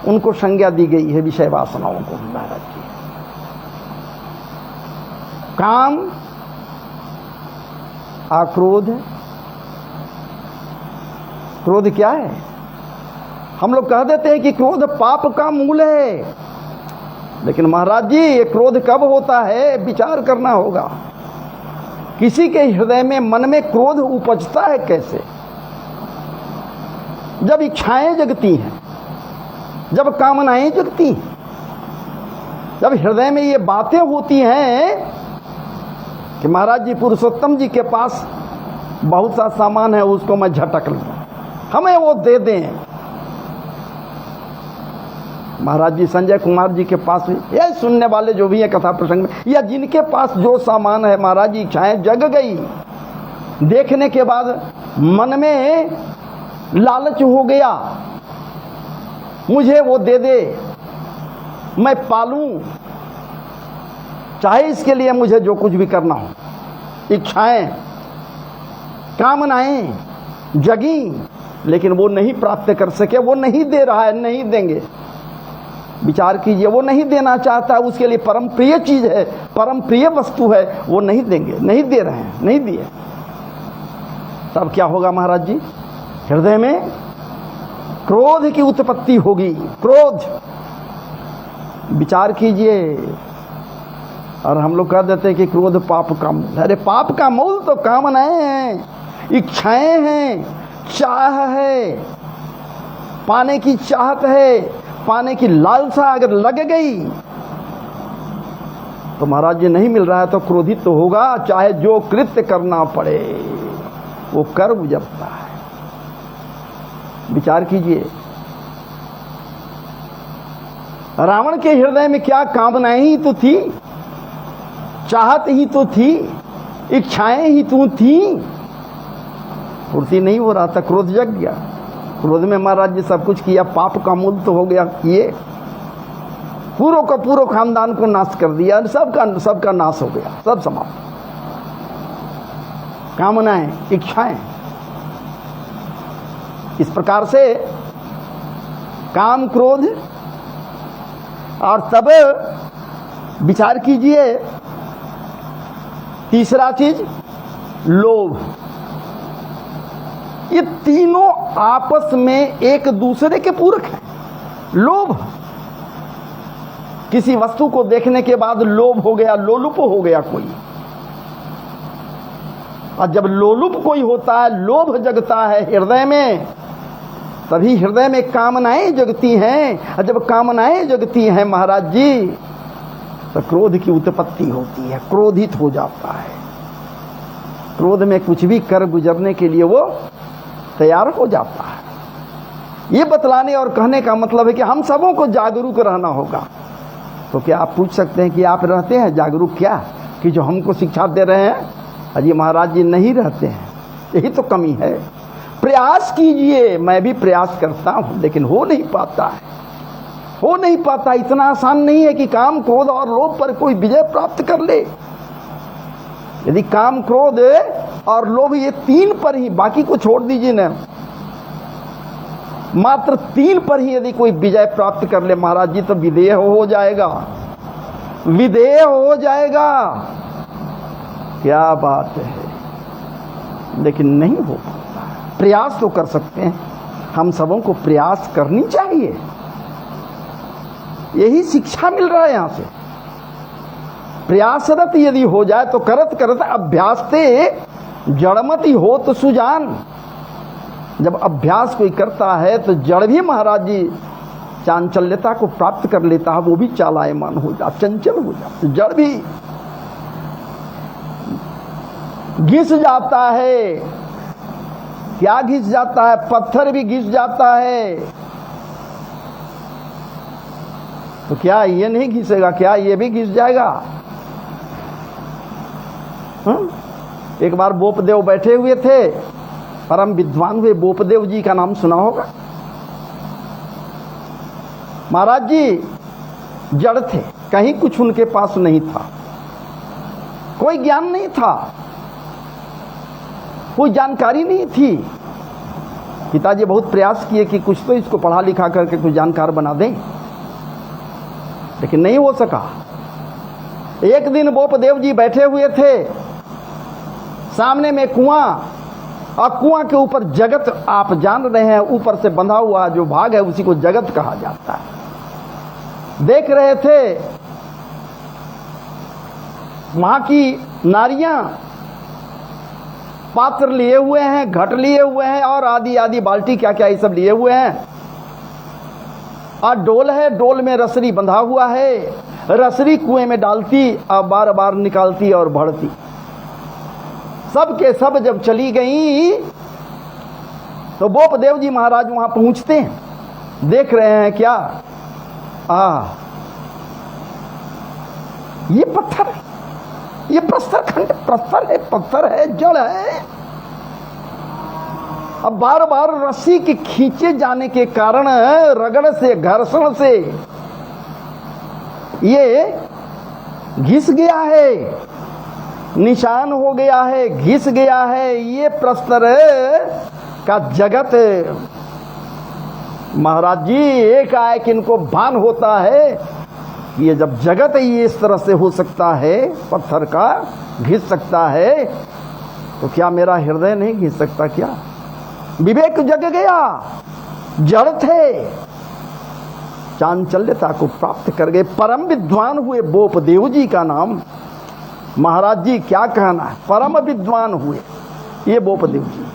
उनको संज्ञा दी गई है, विषय वासनाओं को महाराज जी। काम, आक्रोध। क्रोध क्या है? हम लोग कह देते हैं कि क्रोध पाप का मूल है, लेकिन महाराज जी ये क्रोध कब होता है, विचार करना होगा। किसी के हृदय में, मन में क्रोध उपजता है कैसे? जब इच्छाएं जगती हैं, जब कामनाएं जगती हैं, जब हृदय में ये बातें होती हैं कि महाराज जी पुरुषोत्तम जी के पास बहुत सा सामान है, उसको मैं झटक लूं, हमें वो दे दें। महाराज जी संजय कुमार जी के पास भी, ये सुनने वाले जो भी है कथा प्रसंग में, या जिनके पास जो सामान है, महाराज जी इच्छाएं जग गई, देखने के बाद मन में लालच हो गया, मुझे वो दे दे, मैं पालूं, चाहे इसके लिए मुझे जो कुछ भी करना हो। इच्छाएं, कामनाएं जगी, लेकिन वो नहीं प्राप्त कर सके, वो नहीं दे रहा है, नहीं देंगे। विचार कीजिए, वो नहीं देना चाहता है, उसके लिए परम प्रिय चीज है, परम प्रिय वस्तु है, वो नहीं देंगे, नहीं दे रहे हैं, नहीं दिए। तब क्या होगा महाराज जी? हृदय में क्रोध की उत्पत्ति होगी। क्रोध, विचार कीजिए। और हम लोग कह देते हैं कि क्रोध पाप का मूल। अरे पाप का मूल तो कामनाएं हैं, इच्छाएं हैं, चाह है, पाने की चाहत है, पाने की लालसा अगर लग गई तो महाराज जी नहीं मिल रहा है तो क्रोधित तो होगा, चाहे जो कृत्य करना पड़े वो कर गुजरता है। विचार कीजिए, रावण के हृदय में क्या कामनाएं ही तो थी, चाहत ही तो थी, इच्छाएं ही तो थी, पूर्ति नहीं हो रहा था, क्रोध जग गया। क्रोध में महाराज जी सब कुछ किया, पाप का मूल तो हो गया, किए पूरो का पूरो खानदान को नाश कर दिया, सबका नाश हो गया, सब समाप्त। कामनाएं, इच्छाएं, इस प्रकार से काम, क्रोध, और तब विचार कीजिए तीसरा चीज लोभ। ये तीनों आपस में एक दूसरे के पूरक हैं। लोभ, किसी वस्तु को देखने के बाद लोभ हो गया, लोलुप हो गया कोई, और जब लोलुप कोई होता है, लोभ जगता है हृदय में, तभी हृदय में कामनाएं जगती हैं, और जब कामनाएं जगती हैं महाराज जी तो क्रोध की उत्पत्ति होती है, क्रोधित हो जाता है। क्रोध में कुछ भी कर गुजरने के लिए वो तैयार हो जाता है। ये बतलाने और कहने का मतलब है कि हम सबों को जागरूक रहना होगा। तो क्या आप पूछ सकते हैं कि आप रहते हैं जागरूक? क्या कि जो हमको शिक्षा दे रहे हैं अजी महाराज जी नहीं रहते हैं, यही तो कमी है। प्रयास कीजिए, मैं भी प्रयास करता हूं, लेकिन हो नहीं पाता है, हो नहीं पाता। इतना आसान नहीं है कि काम, क्रोध और लोभ पर कोई विजय प्राप्त कर ले। यदि काम, क्रोध और लोभ ये 3 पर ही, बाकी को छोड़ दीजिए ना, मात्र 3 पर ही यदि कोई विजय प्राप्त कर ले महाराज जी तो विदेह हो जाएगा, विदेह हो जाएगा। क्या बात है, लेकिन नहीं हो पाता। प्रयास तो कर सकते हैं, हम सबों को प्रयास करनी चाहिए, यही शिक्षा मिल रहा है यहां से। प्रयासरत यदि हो जाए तो करत करत अभ्यासते जड़मति हो तो सुजान। जब अभ्यास कोई करता है तो जड़ भी महाराज जी चांचल्यता को प्राप्त कर लेता है, वो भी चालायमान हो जाता, चंचल हो जाता, जड़ भी घिस जाता है। क्या घिस जाता है? पत्थर भी घिस जाता है। तो क्या ये नहीं घिसेगा? क्या ये भी घिस जाएगा? एक बार बोपदेव बैठे हुए थे, परम विद्वान हुए बोपदेव जी का नाम सुना होगा। महाराज जी जड़ थे, कहीं कुछ उनके पास नहीं था, कोई ज्ञान नहीं था, कोई जानकारी नहीं थी। पिताजी बहुत प्रयास किए कि कुछ तो इसको पढ़ा लिखा करके कुछ जानकार बना दें, लेकिन नहीं हो सका। एक दिन बोपदेव जी बैठे हुए थे, सामने में कुआं, और कुआं के ऊपर जगत, आप जान रहे हैं, ऊपर से बंधा हुआ जो भाग है उसी को जगत कहा जाता है। देख रहे थे वहां की नारियां पात्र लिए हुए हैं, घट लिए हुए हैं, और आदि आदि बाल्टी क्या क्या ये सब लिए हुए हैं, और डोल है, डोल में रसरी बंधा हुआ है, रसरी कुएं में डालती और बार बार निकालती और भरती। सब के सब जब चली गई तो बोपदेव जी महाराज वहां पहुंचते हैं, देख रहे हैं क्या, ये पत्थर है, ये प्रस्तर खंड, प्रस्तर है, पत्थर है, जड़ है। अब बार बार रस्सी के खींचे जाने के कारण, रगड़ से, घर्षण से ये घिस गया है, निशान हो गया है, घिस गया है। ये प्रस्तर का जगत महाराज जी एकाएक इनको भान होता है कि ये जब जगत ये इस तरह से हो सकता है, पत्थर का घिस सकता है, तो क्या मेरा हृदय नहीं घिस सकता? क्या विवेक जग गया, जड़ थे, चांचल्यता को प्राप्त कर गए, परम विद्वान हुए। बोपदेव जी का नाम महाराज जी क्या कहना है, परम विद्वान हुए ये बोपदेव जी।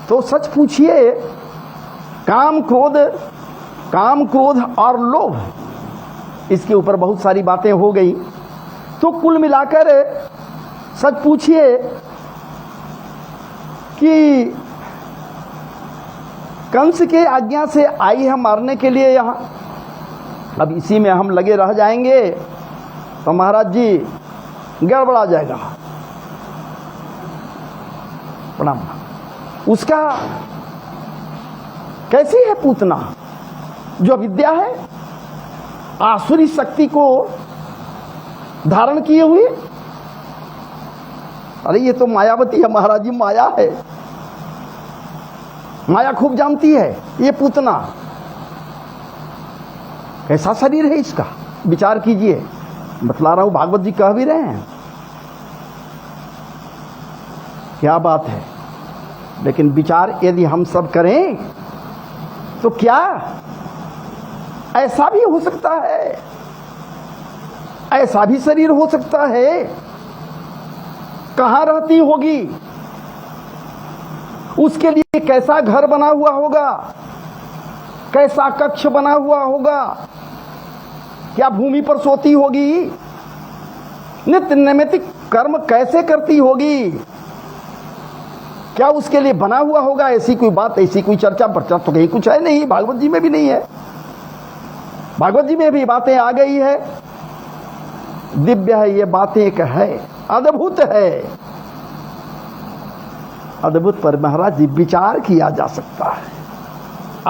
तो सच पूछिए, काम क्रोध और लोभ, इसके ऊपर बहुत सारी बातें हो गई। तो कुल मिलाकर सच पूछिए कि कंस के आज्ञा से आई है मारने के लिए यहां, अब इसी में हम लगे रह जाएंगे तो महाराज जी गड़बड़ा जाएगा। प्रणाम। उसका कैसी है पूतना, जो विद्या है आसुरी शक्ति को धारण किए हुए। अरे ये तो मायावती है महाराज जी, माया है, माया खूब जानती है ये पूतना। कैसा शरीर है इसका, विचार कीजिए। बतला रहा हूं, भागवत जी कह भी रहे हैं, क्या बात है। लेकिन विचार यदि हम सब करें तो क्या ऐसा भी हो सकता है, ऐसा भी शरीर हो सकता है। कहां रहती होगी, उसके लिए कैसा घर बना हुआ होगा, कैसा कक्ष बना हुआ होगा, क्या भूमि पर सोती होगी, नित्य नैमित्तिक कर्म कैसे करती होगी, क्या उसके लिए बना हुआ होगा। ऐसी कोई बात, ऐसी कोई चर्चा पर्चा तो कहीं कुछ है नहीं, भागवत जी में भी नहीं है। भागवत जी में भी बातें आ गई है, दिव्य है ये बातें, एक है, अद्भुत है, अद्भुत पर महाराज जी विचार किया जा सकता है।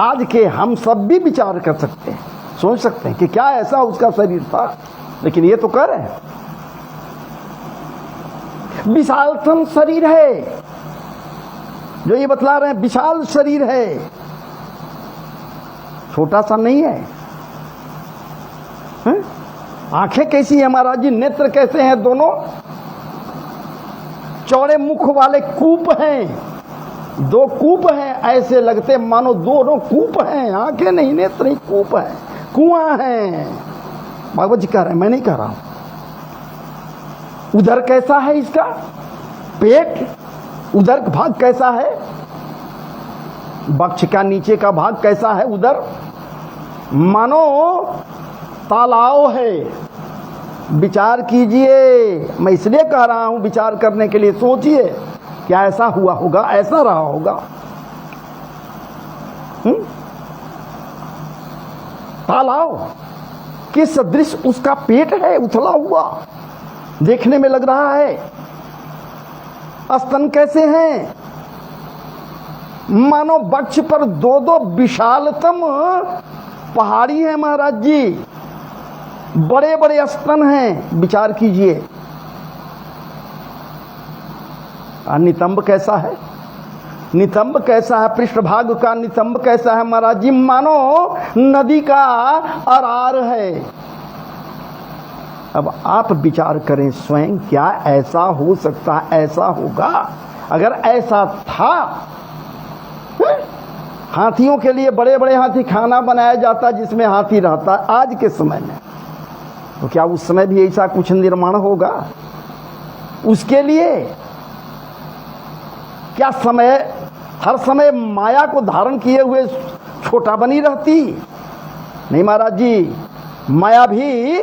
आज के हम सब भी विचार कर सकते हैं, सोच सकते हैं कि क्या ऐसा उसका शरीर था। लेकिन ये तो कर रहे हैं, विशालतम शरीर है जो ये बतला रहे हैं, विशाल शरीर है, छोटा सा नहीं है। आंखें कैसी है महाराज जी, नेत्र कैसे हैं, दोनों चौड़े मुख वाले कूप हैं, दो कूप हैं, ऐसे लगते मानो दोनों कूप हैं, आंखें नहीं नेत्र ही कूप हैं। कुआं है। भागवत जी कह रहे हैं, मैं नहीं कह रहा हूं। उधर कैसा है इसका पेट, उधर भाग कैसा है, वक्ष का नीचे का भाग कैसा है, उधर मानो तालाब है। विचार कीजिए, मैं इसलिए कह रहा हूं विचार करने के लिए। सोचिए क्या ऐसा हुआ होगा, ऐसा रहा होगा। तालाब के सदृश उसका पेट है, उथला हुआ देखने में लग रहा है। स्तन कैसे हैं, मानो वक्ष पर दो दो विशालतम पहाड़ी है महाराज जी, बड़े बड़े स्तन हैं। विचार कीजिए। नितंब कैसा है, नितंब कैसा है, पृष्ठभाग का नितंब कैसा है महाराज जी, मानो नदी का अरार है। अब आप विचार करें स्वयं, क्या ऐसा हो सकता है, ऐसा होगा? अगर ऐसा था, हाथियों के लिए बड़े बड़े हाथी खाना बनाया जाता जिसमें हाथी रहता आज के समय में, तो क्या उस समय भी ऐसा कुछ निर्माण होगा? उसके लिए क्या समय हर समय माया को धारण किए हुए छोटा बनी रहती? नहीं महाराज जी, माया भी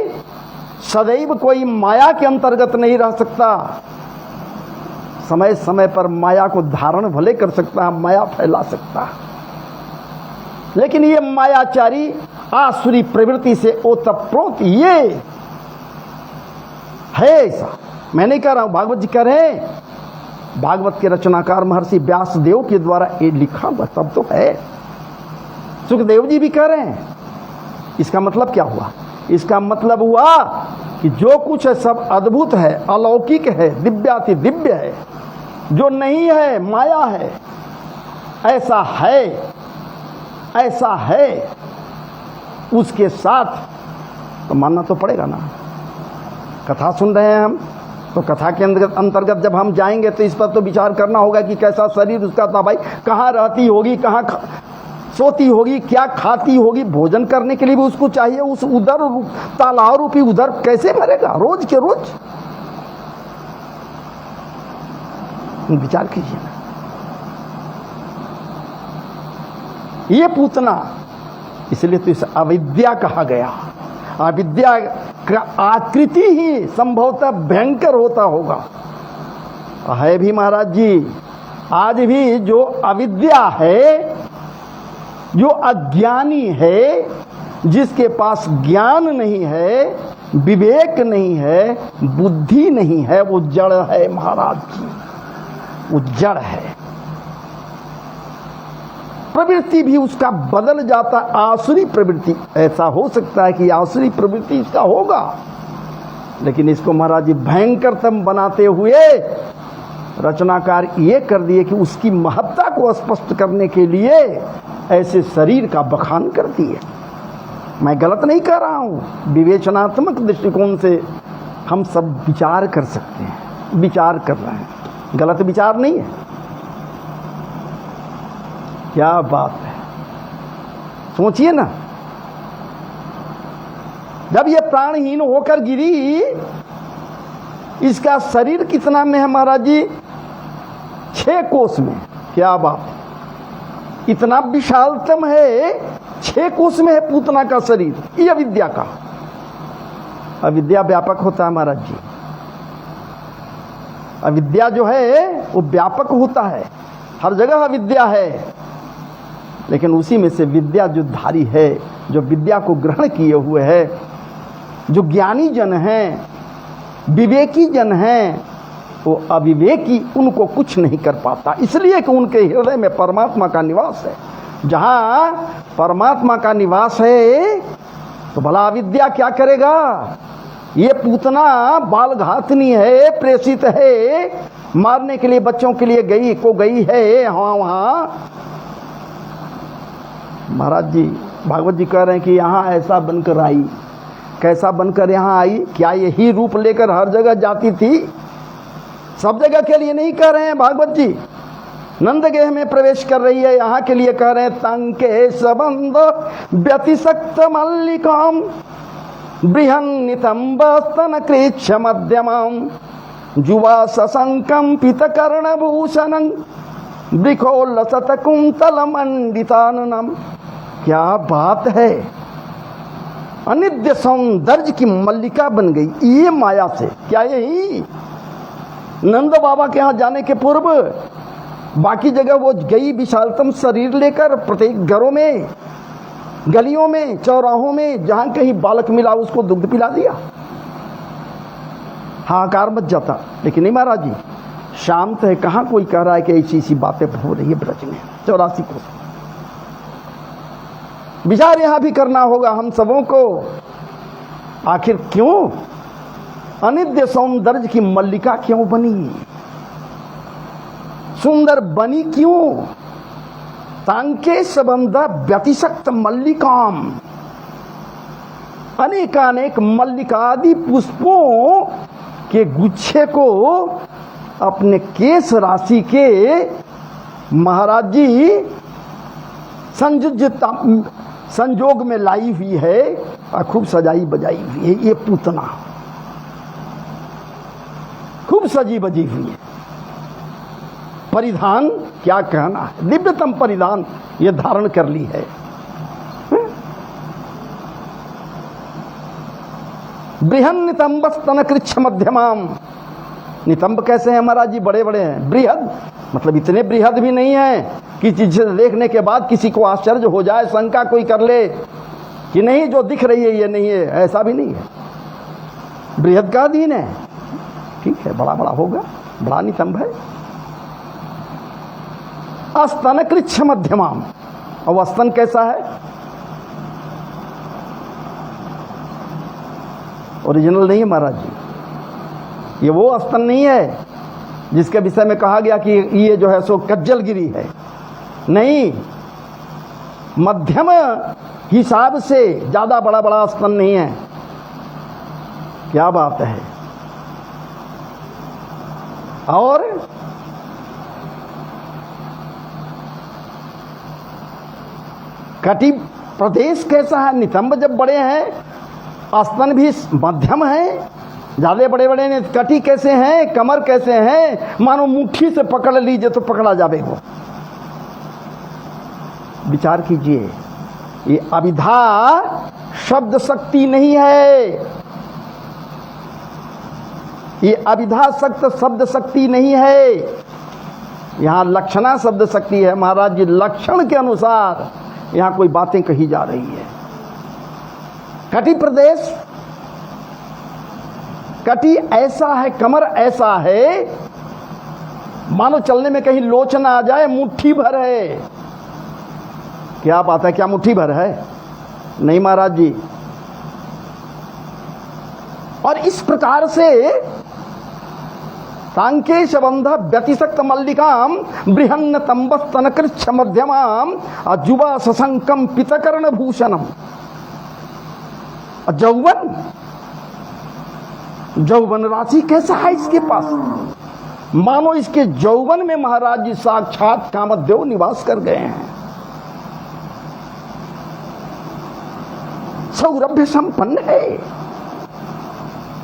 सदैव कोई माया के अंतर्गत नहीं रह सकता। समय समय पर माया को धारण भले कर सकता है, माया फैला सकता है, लेकिन ये मायाचारी आसुरी प्रवृत्ति से ओतप्रोत ये है। ऐसा मैं नहीं कह रहा हूं, भागवत जी कह रहे हैं। भागवत के रचनाकार महर्षि व्यास देव के द्वारा ये लिखा हुआ तब तो है। सुखदेव जी भी कह रहे हैं। इसका मतलब क्या हुआ? इसका मतलब हुआ कि जो कुछ है सब अद्भुत है, अलौकिक है, दिव्याति दिव्य है। जो नहीं है माया है। ऐसा है, ऐसा है, उसके साथ तो मानना तो पड़ेगा ना। कथा सुन रहे हैं हम, तो कथा के अंतर्गत जब हम जाएंगे तो इस पर तो विचार करना होगा कि कैसा शरीर उसका था भाई, कहाँ रहती होगी, कहाँ सोती होगी, क्या खाती होगी। भोजन करने के लिए भी उसको चाहिए। उस उधर तालाब रूपी उधर कैसे मरेगा रोज के रोज? विचार कीजिए ना। ये पूतना, इसलिए तो इसे अविद्या कहा गया। अविद्या का आकृति ही संभवतः भयंकर होता होगा। है भी महाराज जी, आज भी जो अविद्या है, जो अज्ञानी है, जिसके पास ज्ञान नहीं है, विवेक नहीं है, बुद्धि नहीं है, वो जड़ है महाराज जी, वो जड़ है। प्रवृत्ति भी उसका बदल जाता, आसुरी प्रवृत्ति। ऐसा हो सकता है कि आसुरी प्रवृत्ति इसका होगा, लेकिन इसको महाराज जी भयंकरतम बनाते हुए रचनाकार ये कर दिए कि उसकी महत्ता को स्पष्ट करने के लिए ऐसे शरीर का बखान कर दिए। मैं गलत नहीं कर रहा हूं, विवेचनात्मक दृष्टिकोण से हम सब विचार कर सकते हैं, विचार कर रहे हैं, गलत विचार नहीं है। क्या बात है, सोचिए ना। जब ये प्राणहीन होकर गिरी, इसका शरीर कितना में है महाराज जी? 6 कोस में। क्या बात है, इतना विशालतम है, 6 कोस में है पूतना का शरीर। ये अविद्या का। अविद्या व्यापक होता है महाराज जी। अविद्या जो है वो व्यापक होता है, हर जगह अविद्या है, लेकिन उसी में से विद्या जो धारी है, जो विद्या को ग्रहण किए हुए है, जो ज्ञानी जन हैं, विवेकी जन हैं, वो अविवेकी उनको कुछ नहीं कर पाता, इसलिए कि उनके हृदय में परमात्मा का निवास है। जहां परमात्मा का निवास है तो भला अविद्या क्या करेगा? ये पूतना बाल घातनी है, प्रेषित है, मारने के लिए बच्चों के लिए गई है वहां। महाराज जी भागवत जी कह रहे हैं कि यहाँ ऐसा बनकर आई। कैसा बनकर यहाँ आई? क्या यही रूप लेकर हर जगह जाती थी? सब जगह के लिए नहीं कह रहे हैं भागवत जी, नंदगेह में प्रवेश कर रही है। यहाँ के लिए कह रहे हैं तंके सबंध व्यतिशक्त मल्लिकाम बृहन्नितंब स्तन कृच्छ मध्यमाम जुवा ससंकंपित कर्णभूषणं वृखोल्लसत कुंतल मंडिताननम। क्या बात है, अनिद्य सौंदर्य की मल्लिका बन गई ये माया से। क्या यही नंद बाबा के यहाँ जाने के पूर्व बाकी जगह वो गई विशालतम शरीर लेकर, प्रत्येक घरों में, गलियों में, चौराहों में जहां कहीं बालक मिला उसको दुग्ध पिला दिया, हाहाकार मच जाता। लेकिन नहीं महाराज जी, शांत है। कहां कोई कह रहा है कि ऐसी ऐसी बातें हो रही है ब्रज में। 84 को विचार यहां भी करना होगा हम सबों को। आखिर क्यों अनिद्य सौंदर्य की मल्लिका क्यों बनी, सुंदर बनी क्यों? तांके संबंध व्यतिशक्त मल्लिकाम, अनेकानेक मल्लिकादि पुष्पों के गुच्छे को अपने केश राशि के महाराज जी संजोग में लाई हुई है और खूब सजाई बजाई हुई है। ये पूतना खूब सजी बजी हुई है। परिधान क्या कहना है, दिव्यतम परिधान ये धारण कर ली है। बृहन नितंब स्तन कृच्छ मध्यमाम। नितंब कैसे हैं महाराज जी? बड़े बड़े हैं। बृहद मतलब इतने बृहद भी नहीं है कि जिसे देखने के बाद किसी को आश्चर्य हो जाए, शंका कोई कर ले कि नहीं जो दिख रही है ये नहीं है, ऐसा भी नहीं है। बृहद का अधीन है, ठीक है, बड़ा बड़ा होगा, बड़ा नितंब है। स्तन कृच्छ मध्यमाम, और स्तन कैसा है? ओरिजिनल नहीं है महाराज जी, ये वो स्तन नहीं है जिसके विषय में कहा गया कि ये जो है सो कज्जलगिरी है। नहीं, मध्यम हिसाब से ज्यादा बड़ा बड़ा स्तन नहीं है। क्या बात है। और कटि प्रदेश कैसा है? नितंब जब बड़े हैं, स्तन भी मध्यम है, ज्यादा बड़े बड़े ने। कटी कैसे हैं, कमर कैसे हैं, मानो मुट्ठी से पकड़ लीजिए तो पकड़ा जावे वो। विचार कीजिए, ये अविधा शब्द शक्ति नहीं है, ये अविधा शब्द शक्ति नहीं है, यहां लक्षणा शब्द शक्ति है महाराज जी। लक्षण के अनुसार यहां कोई बातें कही जा रही है। कटि प्रदेश, कटी ऐसा है, कमर ऐसा है, मानो चलने में कहीं लोच ना आ जाए, मुट्ठी भर है। क्या बात है, क्या मुट्ठी भर है? नहीं महाराज जी। और इस प्रकार से तांके संबंध व्यतिशक्त मल्लिकाम बृहन्न तंबस्तन कृच्छ मध्यमाम अजुबा ससंकम पितकर्ण भूषणम। जौवन राशि कैसा है इसके पास? मानो इसके जौवन में महाराज जी साक्षात कामदेव निवास कर गए हैं। सौरभ्य संपन्न है।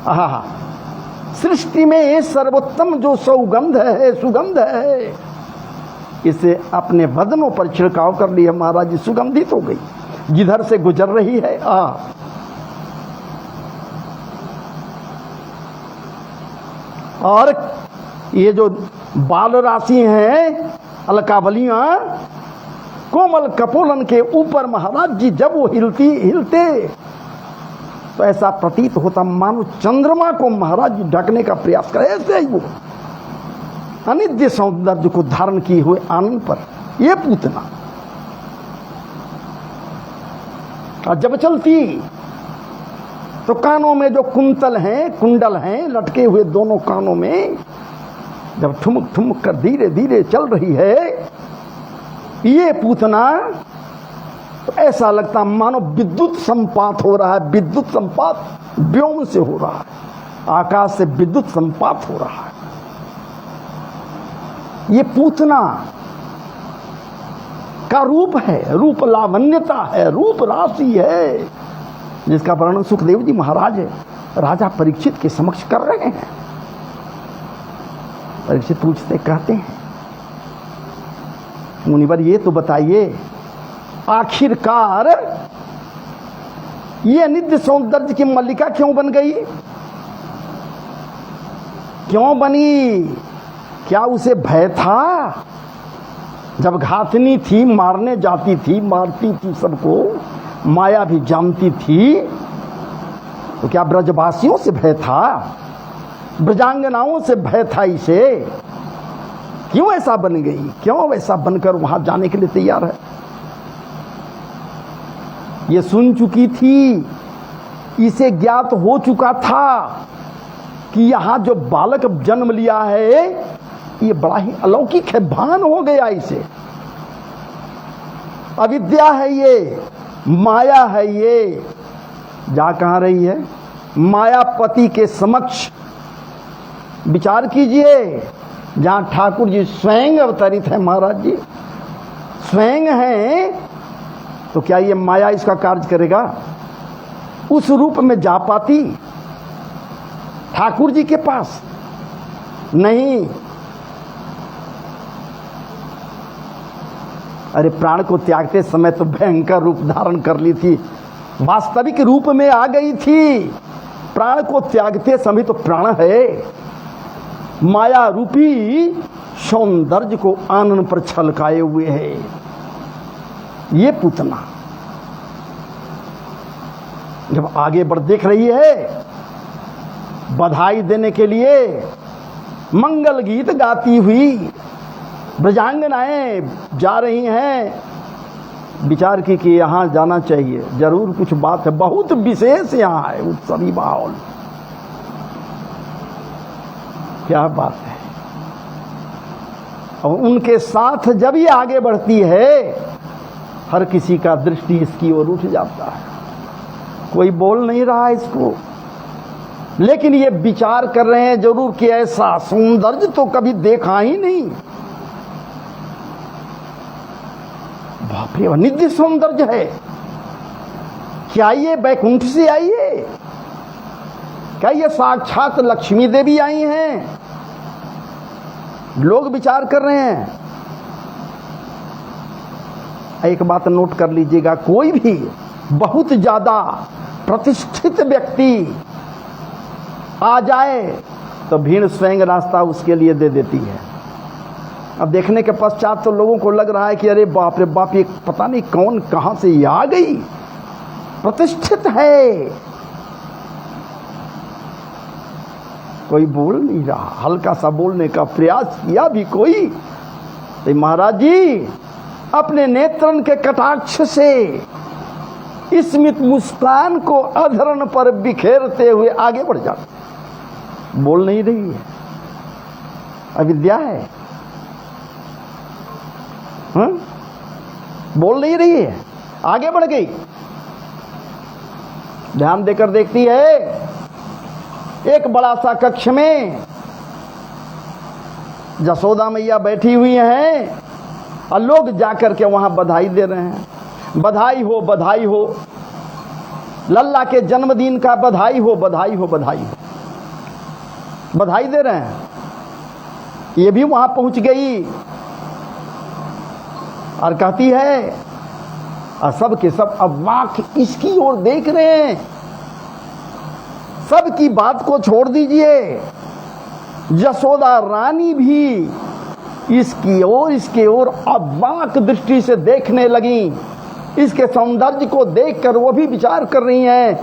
आहा, सृष्टि में सर्वोत्तम जो सुगंध है, इसे अपने बदनों पर छिड़काव कर लिया महाराज जी, सुगंधित हो गई जिधर से गुजर रही है। और ये जो बाल राशि हैं, अलकावलियां, कोमल कपोलन के ऊपर महाराज जी जब वो हिलते तो ऐसा प्रतीत होता मानो चंद्रमा को महाराज जी ढकने का प्रयास करे। ऐसे ही वो अनिद्य सौंदर्य को धारण किए हुए आनंद पर ये पूतना। और जब चलती तो कानों में जो कुंडल हैं लटके हुए दोनों कानों में, जब ठुमक ठुमक कर धीरे धीरे चल रही है ये पूतना, तो ऐसा लगता मानो विद्युत संपात हो रहा है। विद्युत संपात व्योम से हो रहा है, आकाश से विद्युत संपात हो रहा है। ये पूतना का रूप है, रूप लावण्यता है, रूप राशि है, जिसका वर्णन सुखदेव जी महाराज राजा परीक्षित के समक्ष कर रहे हैं। परीक्षित पूछते, कहते हैं, मुनिवर ये तो बताइए, आखिरकार ये नित्य सौंदर्य की मल्लिका क्यों बन गई, क्यों बनी? क्या उसे भय था? जब घातनी थी, मारने जाती थी, मारती थी सबको, माया भी जानती थी, तो क्या ब्रजवासियों से भय था? ब्रजांगनाओं से भय था इसे? क्यों ऐसा बन गई? क्यों ऐसा बनकर वहां जाने के लिए तैयार है? ये सुन चुकी थी, इसे ज्ञात हो चुका था कि यहां जो बालक जन्म लिया है ये बड़ा ही अलौकिक है, भान हो गया इसे। अविद्या है ये, माया है ये। जा कहां रही है? मायापति के समक्ष। विचार कीजिए, जहां ठाकुर जी स्वयं अवतरित है, महाराज जी स्वयं हैं, तो क्या ये माया इसका कार्य करेगा? उस रूप में जा पाती ठाकुर जी के पास? नहीं। अरे प्राण को त्यागते समय तो भयंकर रूप धारण कर ली थी, वास्तविक रूप में आ गई थी। प्राण को त्यागते समय तो प्राण है, माया रूपी सौंदर्य को आनंद पर छलकाए हुए है ये पूतना। जब आगे बढ़ देख रही है, बधाई देने के लिए मंगल गीत गाती हुई ब्रजांगनाएं जा रही हैं, विचार की कि यहां जाना चाहिए, जरूर कुछ बात है, बहुत विशेष यहां है उत्सवी माहौल। क्या बात है। और उनके साथ जब ये आगे बढ़ती है, हर किसी का दृष्टि इसकी ओर उठ जाता है। कोई बोल नहीं रहा इसको, लेकिन ये विचार कर रहे हैं जरूर कि ऐसा सौंदर्य तो कभी देखा ही नहीं। बाप रे, नित्य सौंदर्य है। क्या ये बैकुंठ से आई है? क्या ये साक्षात लक्ष्मी देवी आई हैं? लोग विचार कर रहे हैं। एक बात नोट कर लीजिएगा, कोई भी बहुत ज्यादा प्रतिष्ठित व्यक्ति आ जाए तो भीड़ स्वयं रास्ता उसके लिए दे देती है। अब देखने के पश्चात तो लोगों को लग रहा है कि अरे बाप रे बाप, ये पता नहीं कौन कहां से ये आ गई, प्रतिष्ठित है। कोई बोल नहीं रहा, हल्का सा बोलने का प्रयास किया भी कोई, तो महाराज जी अपने नेत्रन के कटाक्ष से स्मित मुस्कान को अधरण पर बिखेरते हुए आगे बढ़ जाते। बोल नहीं रही है, अविद्या है। बोल नहीं रही है, आगे बढ़ गई। ध्यान देकर देखती है, एक बड़ा सा कक्ष में जसोदा मैया बैठी हुई हैं और लोग जाकर के वहां बधाई दे रहे हैं। बधाई हो, बधाई हो, लल्ला के जन्मदिन का बधाई हो, बधाई हो, बधाई हो, बधाई दे रहे हैं। ये भी वहां पहुंच गई और कहती है, और सब के सब अवाक इसकी ओर देख रहे हैं। सब की बात को छोड़ दीजिए, यशोदा रानी भी इसके ओर अवाक दृष्टि से देखने लगी। इसके सौंदर्य को देखकर वो भी विचार कर रही हैं,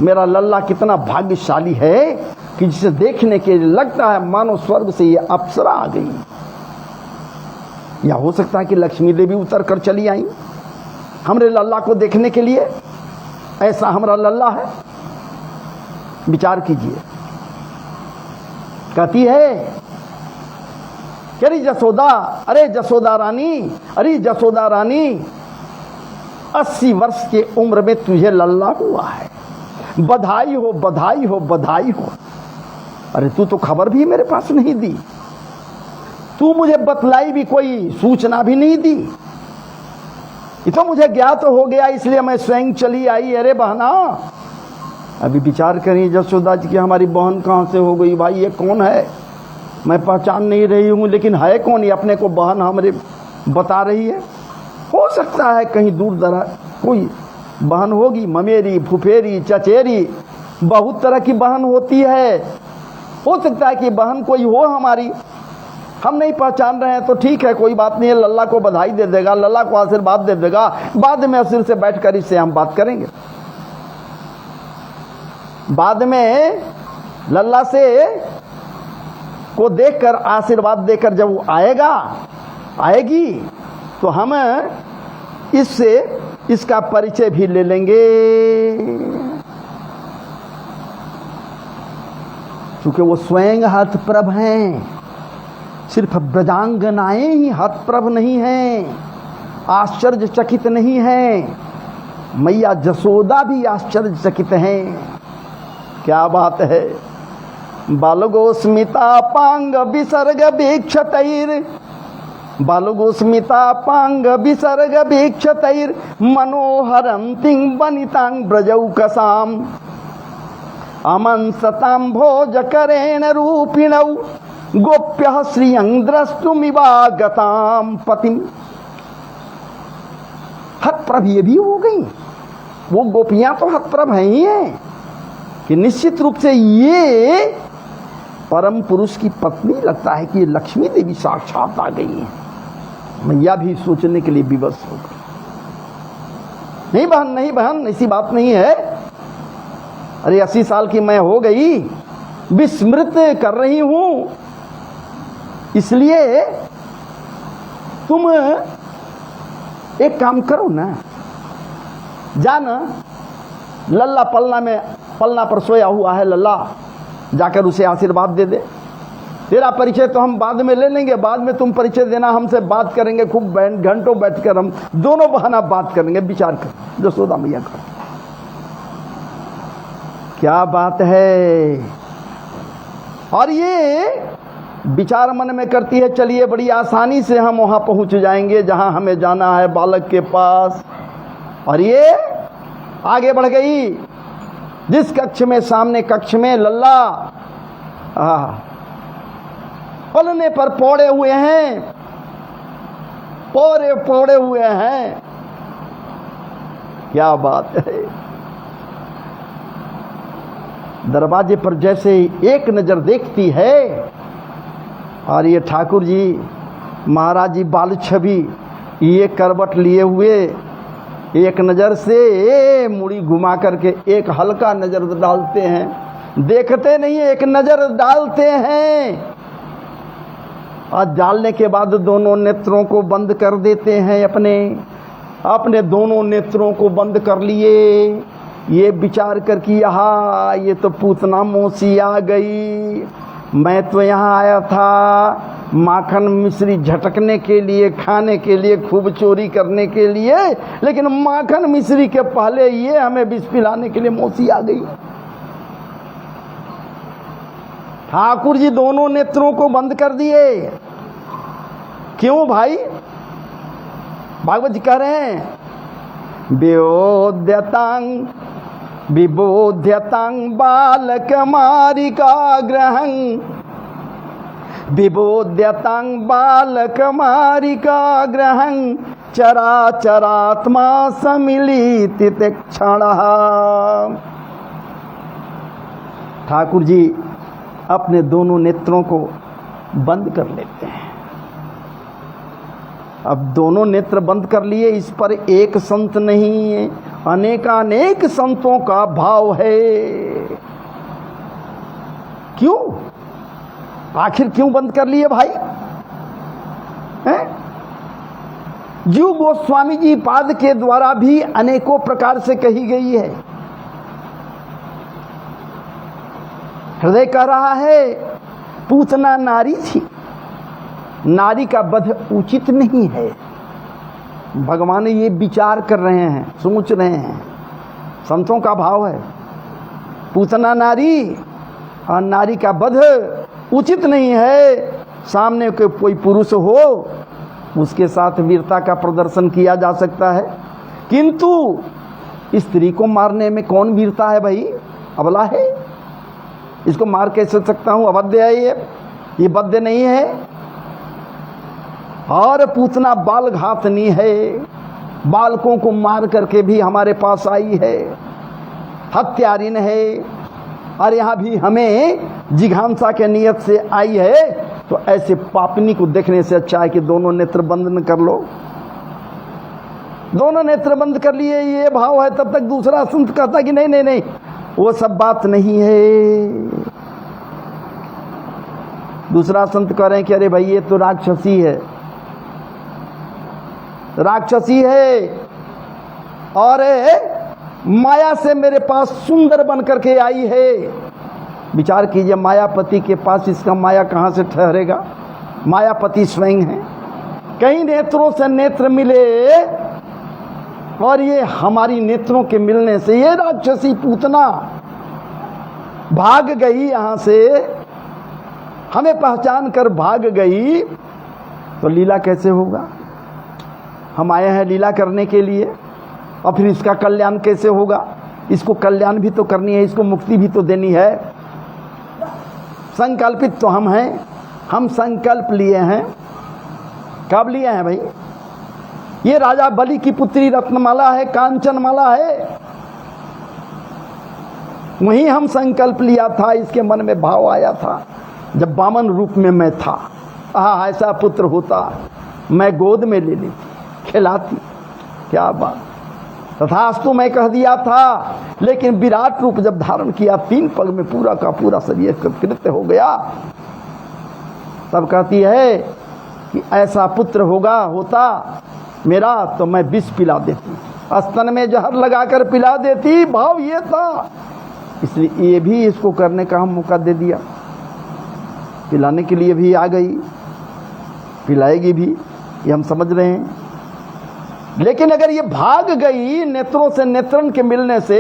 मेरा लल्ला कितना भाग्यशाली है कि जिसे देखने के लिए लगता है मानो स्वर्ग से ये अप्सरा आ गई। या हो सकता है कि लक्ष्मी देवी उतर कर चली आई हमरे लल्ला को देखने के लिए। ऐसा हमारा लल्ला है, विचार कीजिए। कहती है कि अरे जसोदा, अरे जसोदा रानी, अरे जसोदा रानी, 80 वर्ष के उम्र में तुझे लल्ला हुआ है, बधाई हो, बधाई हो, बधाई हो। अरे तू तो खबर भी मेरे पास नहीं दी, तू मुझे बतलाई भी, कोई सूचना भी नहीं दी। ये तो मुझे ज्ञात हो गया इसलिए मैं स्वयं चली आई। अरे बहना, अभी विचार करिए यशोदा जी की हमारी बहन कहाँ से हो गई भाई? ये कौन है? मैं पहचान नहीं रही हूँ, लेकिन है कौन? ये अपने को बहन हमारे बता रही है। हो सकता है कहीं दूर दराज कोई बहन होगी, ममेरी, फुफेरी, चचेरी, बहुत तरह की बहन होती है। हो सकता है कि बहन कोई हो हमारी, हम नहीं पहचान रहे हैं तो ठीक है, कोई बात नहीं है। लल्ला को बधाई दे देगा, लल्ला को आशीर्वाद दे देगा, बाद में सिर से बैठकर इससे हम बात करेंगे। बाद में लल्ला से को देखकर आशीर्वाद देकर जब वो आएगी तो हम इससे इसका परिचय भी ले लेंगे, क्योंकि वो स्वयं हतप्रभ हैं। सिर्फ ब्रजांगनाएं ही हतप्रभ नहीं हैं, आश्चर्यचकित नहीं हैं, मैया जसोदा भी आश्चर्यचकित हैं। क्या बात है! बालगोस्मिता पांग विसर्ग वीक्षतैर, बालगोस्मिता पांग विसर्ग वीक्षतैर मनोहरंतिं वनितां ब्रजौकसाम अमंसतां भोजकरेण रूपिणौ गोप्यः श्रियं द्रष्टुमिवागतां पतिम। हतप्रभ ये भी हो गई, वो गोपियां तो हतप्रभ हैं ही हैं कि निश्चित रूप से ये परम पुरुष की पत्नी लगता है कि लक्ष्मी देवी साक्षात आ गई है। मैया भी सोचने के लिए विवश हो गई। नहीं बहन, नहीं बहन, ऐसी बात नहीं है। अरे 80 साल की मैं हो गई, विस्मृत कर रही हूं, इसलिए तुम एक काम करो ना, जाना लल्ला पलना पर सोया हुआ है, लल्ला जाकर उसे आशीर्वाद दे दे। तेरा परिचय तो हम बाद में ले लेंगे, बाद में तुम परिचय देना, हमसे बात करेंगे खूब, घंटों बैठकर हम दोनों बहना बात करेंगे, विचार कर यशोदा मैया का। क्या बात है! और ये विचार मन में करती है, चलिए बड़ी आसानी से हम वहां पहुंच जाएंगे जहां हमें जाना है, बालक के पास। और ये आगे बढ़ गई। जिस कक्ष में, सामने कक्ष में लल्ला पलने पर पौड़े हुए हैं, पौड़े हुए हैं। क्या बात है! दरवाजे पर जैसे एक नजर देखती है, और ये ठाकुर जी, महाराज जी बाल छवि ये करवट लिए हुए, एक नज़र से मुड़ी घुमा करके एक हल्का नज़र डालते हैं, देखते नहीं, एक नज़र डालते हैं, और डालने के बाद दोनों नेत्रों को बंद कर देते हैं। अपने दोनों नेत्रों को बंद कर लिए, ये विचार कर कि यहाँ ये तो पूतना मौसी आ गई, मैं तो यहाँ आया था माखन मिश्री झटकने के लिए, खाने के लिए, खूब चोरी करने के लिए, लेकिन माखन मिश्री के पहले ये हमें विष पिलाने के लिए मौसी आ गई। ठाकुर जी दोनों नेत्रों को बंद कर दिए। क्यों भाई? भागवत जी कह रहे हैं, विबोध्यतांग बालक मारिका ग्रहं, विबोध्यतांग बालक मारिका ग्रहं चराचरात्मा सम्मिलित क्षण। ठाकुर जी अपने दोनों नेत्रों को बंद कर लेते हैं। अब दोनों नेत्र बंद कर लिए, इस पर एक संत नहीं है, अनेकानेक संतों का भाव है। क्यों? आखिर क्यों बंद कर लिए भाई? हैं? जीव गोस्वामी जी पाद के द्वारा भी अनेकों प्रकार से कही गई है। हृदय कह रहा है पूतना नारी थी, नारी का वध उचित नहीं है। भगवान ये विचार कर रहे हैं, सोच रहे हैं, संतों का भाव है, पूतना नारी और नारी का वध उचित नहीं है। सामने कोई पुरुष हो उसके साथ वीरता का प्रदर्शन किया जा सकता है, किंतु स्त्री को मारने में कौन वीरता है भाई? अबला है, इसको मार कैसे सकता हूँ? अवध्य है ये बद्य नहीं है। और पूतना बाल घातनी है, बालकों को मार करके भी हमारे पास आई है, हत्यारिन है, और यहाँ भी हमें जिघांसा के नियत से आई है। तो ऐसे पापनी को देखने से अच्छा है कि दोनों नेत्र बंद न कर लो। दोनों नेत्र बंद कर लिए, ये भाव है। तब तक दूसरा संत कहता कि नहीं नहीं नहीं, वो सब बात नहीं है। दूसरा संत कह रहे हैं कि अरे भाई ये तो राक्षसी है, राक्षसी है, और माया से मेरे पास सुंदर बन करके आई है। विचार कीजिए, मायापति के पास इसका माया कहाँ से ठहरेगा? मायापति स्वयं है। कई नेत्रों से नेत्र मिले, और ये हमारी नेत्रों के मिलने से ये राक्षसी पूतना भाग गई, यहाँ से हमें पहचान कर भाग गई। तो लीला कैसे होगा? हम आए हैं लीला करने के लिए, और फिर इसका कल्याण कैसे होगा? इसको कल्याण भी तो करनी है, इसको मुक्ति भी तो देनी है। संकल्पित तो हम हैं, हम संकल्प लिए हैं। कब लिए हैं भाई? ये राजा बलि की पुत्री रत्नमाला है, कांचनमाला है, वहीं हम संकल्प लिया था। इसके मन में भाव आया था जब वामन रूप में मैं था, ऐसा पुत्र होता मैं गोद में ले लेती, खिलाती। क्या बात, तथास्तु मैं कह दिया था। लेकिन विराट रूप जब धारण किया, 3 पग में पूरा का पूरा शरीर कृत्य हो गया, तब कहती है कि ऐसा पुत्र होता मेरा तो मैं विष पिला देती, स्तन में जहर लगाकर पिला देती। भाव ये था, इसलिए ये भी इसको करने का हम मौका दे दिया। पिलाने के लिए भी आ गई, पिलाएगी भी, ये हम समझ रहे हैं। लेकिन अगर ये भाग गई नेत्रों से नेत्रन के मिलने से,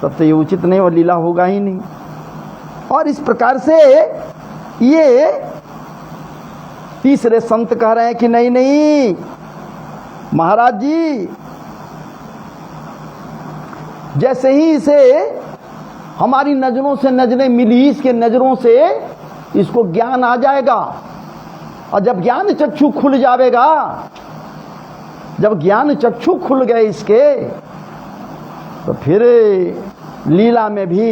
तब तो ये उचित नहीं और लीला होगा ही नहीं। और इस प्रकार से ये तीसरे संत कह रहे हैं कि नहीं नहीं महाराज जी, जैसे ही इसे हमारी नजरों से नजरें मिली, इसके नजरों से इसको ज्ञान आ जाएगा, और जब ज्ञान चक्षु खुल जाएगा, जब ज्ञान चक्षु खुल गए इसके, तो फिर लीला में भी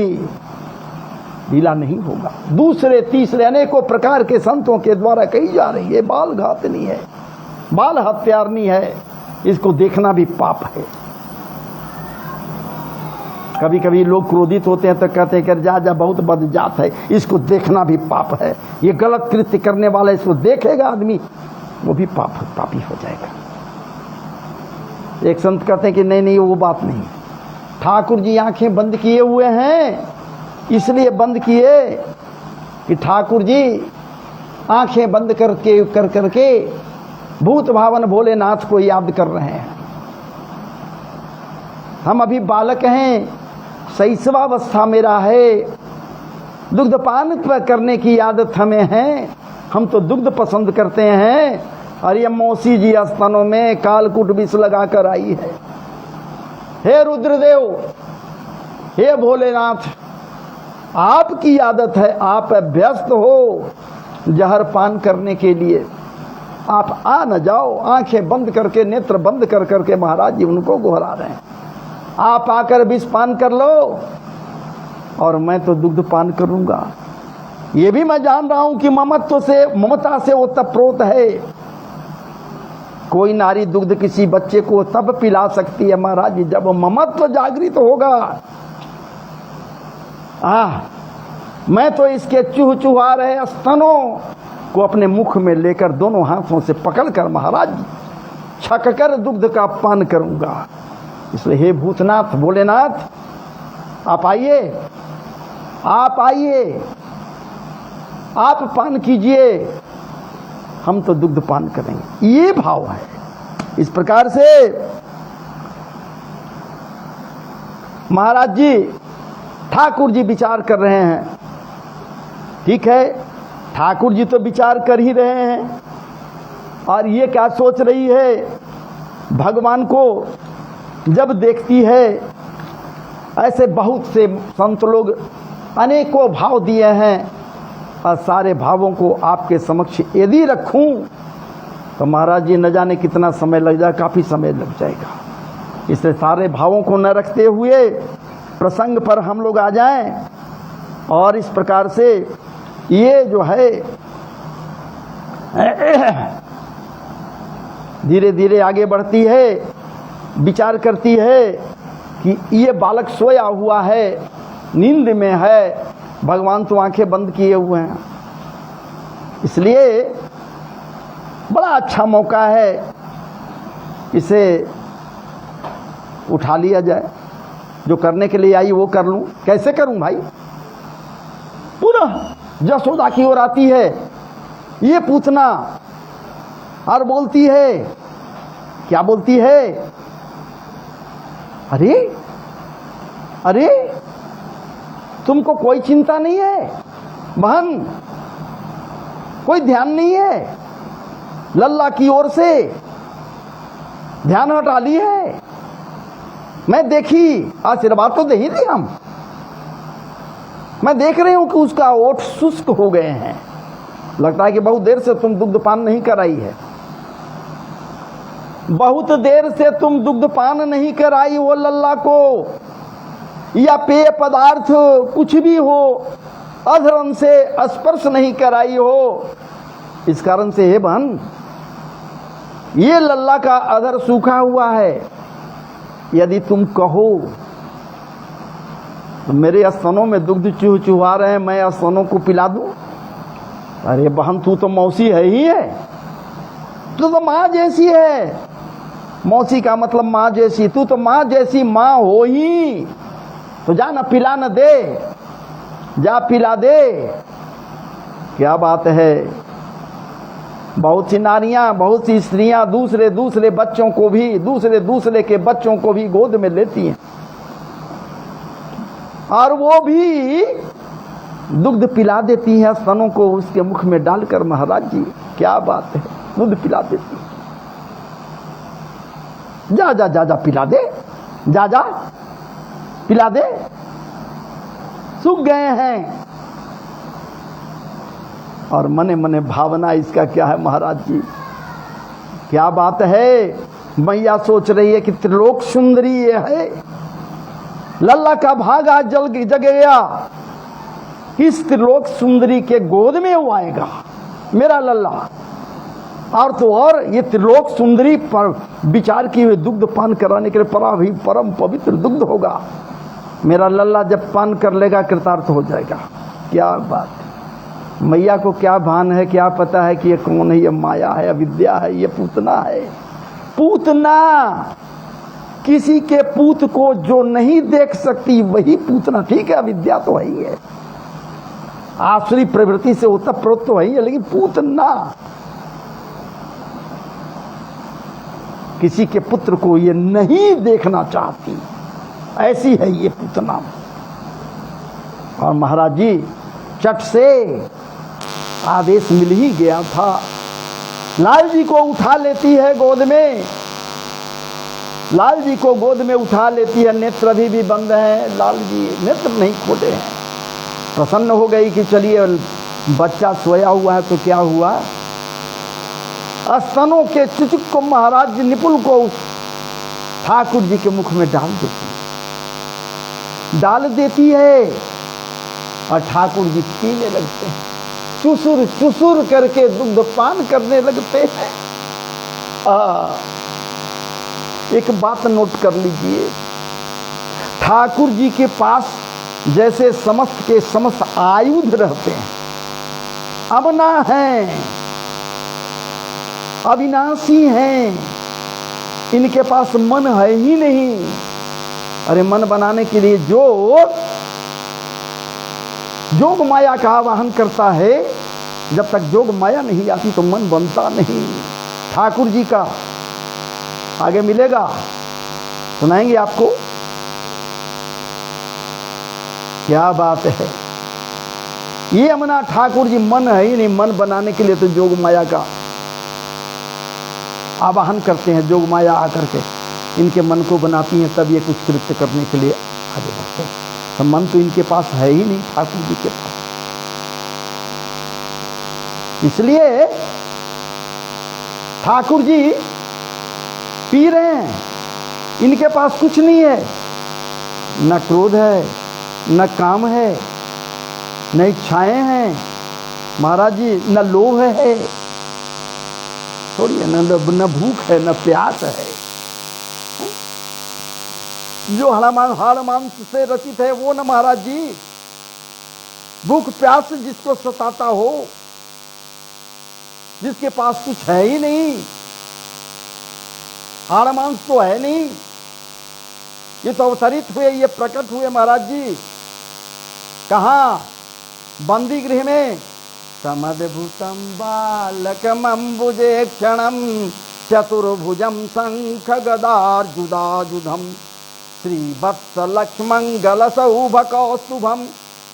लीला नहीं होगा। दूसरे तीसरे अनेकों प्रकार के संतों के द्वारा कही जा रही है बाल घातनी है, बाल हत्यारनी है, इसको देखना भी पाप है। कभी कभी लोग क्रोधित होते हैं तो कहते हैं कि जा बहुत बदजात है, इसको देखना भी पाप है। ये गलत कृत्य करने वाला इसको देखेगा आदमी, वो भी पापी हो जाएगा। एक संत कहते हैं कि नहीं नहीं वो बात नहीं, ठाकुर जी आंखें बंद किए हुए हैं, इसलिए बंद किए कि ठाकुर जी आंखें बंद करके भूत भावन भोलेनाथ को याद कर रहे हैं। हम अभी बालक हैं, शैशवावस्था मेरा है, दुग्धपान करने की आदत हमें है, हम तो दुग्ध पसंद करते हैं, और ये मौसी जी स्तनों में कालकूट विष लगा कर आई है। हे रुद्रदेव, हे भोलेनाथ, आपकी आदत है, आप अभ्यस्त हो जहर पान करने के लिए, आप आ न जाओ। आंखें बंद करके, नेत्र बंद कर करके महाराज जी उनको गोहरा रहे हैं, आप आकर विष पान कर लो और मैं तो दुग्ध पान करूंगा। ये भी मैं जान रहा हूं कि ममता से वो तप्रोत है। कोई नारी दुग्ध किसी बच्चे को तब पिला सकती है महाराज जी जब ममत्व जागृत होगा। मैं तो इसके चूहा रहे स्तनों को अपने मुख में लेकर दोनों हाथों से पकड़कर महाराज जी छक कर दुग्ध का पान करूंगा। इसलिए हे भूतनाथ, भोलेनाथ, आप आइए, आप आइए, आप पान कीजिए, हम तो दुग्ध पान करेंगे। ये भाव है। इस प्रकार से महाराज जी, ठाकुर जी विचार कर रहे हैं। ठीक है, ठाकुर जी तो विचार कर ही रहे हैं, और ये क्या सोच रही है, भगवान को जब देखती है, ऐसे बहुत से संत लोग अनेकों भाव दिए हैं और सारे भावों को आपके समक्ष यदि रखूं तो महाराज जी न जाने कितना समय लग जाए, काफ़ी समय लग जाएगा। इसलिए सारे भावों को न रखते हुए प्रसंग पर हम लोग आ जाएं और इस प्रकार से ये जो है धीरे धीरे आगे बढ़ती है, विचार करती है कि ये बालक सोया हुआ है, नींद में है, भगवान तो आंखें बंद किए हुए हैं, इसलिए बड़ा अच्छा मौका है, इसे उठा लिया जाए। जो करने के लिए आई वो कर लूं। कैसे करूं भाई? पुनः यशोदा की ओर आती है ये पूतना और बोलती है, क्या बोलती है, अरे अरे तुमको कोई चिंता नहीं है बहन, कोई ध्यान नहीं है, लल्ला की ओर से ध्यान हटा ली है। मैं देखी, आशीर्वाद तो दे ही दी हम, मैं देख रही हूं कि उसका ओठ शुष्क हो गए हैं, लगता है कि बहुत देर से तुम दुग्धपान नहीं कराई है, बहुत देर से तुम दुग्धपान नहीं कराई हो लल्ला को, या पेय पदार्थ कुछ भी हो अधरम से स्पर्श नहीं कराई हो। इस कारण से हे बहन, ये लल्ला का अधर सूखा हुआ है, यदि तुम कहो तो मेरे स्तनों में दुग्ध चूहा रहे हैं, मैं स्तनों को पिला दूं। अरे बहन, तू तो मौसी है ही है, तू तो माँ जैसी है, मौसी का मतलब माँ जैसी, तू तो माँ जैसी माँ हो ही, तो जा ना पिला न दे, जा पिला दे। क्या बात है, बहुत सी नारियां, बहुत सी स्त्रियां दूसरे बच्चों को भी, दूसरे के बच्चों को भी गोद में लेती हैं, और वो भी दुग्ध पिला देती हैं स्तनों को उसके मुख में डालकर। महाराज जी क्या बात है, दूध पिला देती है। जा जा जा जा पिला दे, जा जा पिला दे, सूख गए हैं। और मने मने भावना इसका क्या है महाराज जी, क्या बात है। मैया सोच रही है कि त्रिलोक सुंदरी ये है, लल्ला का भाग आज जग गया, इस त्रिलोक सुंदरी के गोद में वो आएगा मेरा लल्ला, और तो और ये त्रिलोक सुंदरी पर विचार किए हुए दुग्ध पान कराने के लिए परम पवित्र दुग्ध होगा। मेरा लल्ला जब पान कर लेगा कृतार्थ हो जाएगा। क्या बात है, मैया को क्या भान है, क्या पता है कि ये कौन है, ये माया है, अविद्या है, ये पूतना है। पूतना, किसी के पूत को जो नहीं देख सकती वही पूतना। ठीक है, अविद्या तो है ही है, आसुरी प्रवृत्ति से ओतप्रोत तो है ही है, लेकिन पूतना किसी के पुत्र को ये नहीं देखना चाहती, ऐसी है ये पूतना। और महाराज जी चट से आदेश मिल ही गया था, लाल जी को उठा लेती है गोद में, लाल जी को गोद में उठा लेती है। नेत्र अभी भी बंद है, लाल जी नेत्र नहीं खोले हैं। प्रसन्न हो गई कि चलिए बच्चा सोया हुआ है तो क्या हुआ, स्तनों के चुचुक को महाराज जी निपुल को ठाकुर जी के मुख में डाल देती है और ठाकुर जी पीने लगते हैं, चुसुर चुसुर करके दुग्ध पान करने लगते हैं। एक बात नोट कर लीजिए, ठाकुर जी के पास जैसे समस्त के समस्त आयुध रहते हैं, अबना हैं, अविनाशी हैं, इनके पास मन है ही नहीं। अरे मन बनाने के लिए जोग माया का आवाहन करता है, जब तक जोग माया नहीं आती तो मन बनता नहीं। ठाकुर जी का आगे मिलेगा, सुनाएंगे आपको। क्या बात है, ये यमुना ठाकुर जी मन है ही नहीं, मन बनाने के लिए तो जोग माया का आवाहन करते हैं, जोग माया आकर के इनके मन को बनाती हैं, तब ये कुछ कृत्य करने के लिए आगे बढ़ते हैं। तो मन तो इनके पास है ही नहीं ठाकुर जी के पास, इसलिए ठाकुर जी पी रहे हैं, इनके पास कुछ नहीं है, न क्रोध है, न काम है, न इच्छाएं हैं महाराज जी, न लोभ है, छोड़िए, न भूख है, न प्यास है। जो हाड़ मांस से रचित है वो न महाराज जी, भूख प्यास जिसको सताता हो, जिसके पास कुछ है ही नहीं, हाड़ मांस तो है नहीं, ये तो अवतरित हुए, ये प्रकट हुए महाराज जी। कहाँ? बंदी गृह में। समदभूतम बालकम अम्बुजे क्षणम चतुर्भुजम शंख गदार्जुदाजुधम श्रीवत्स लक्ष्मंगल सौभकौस्तुभम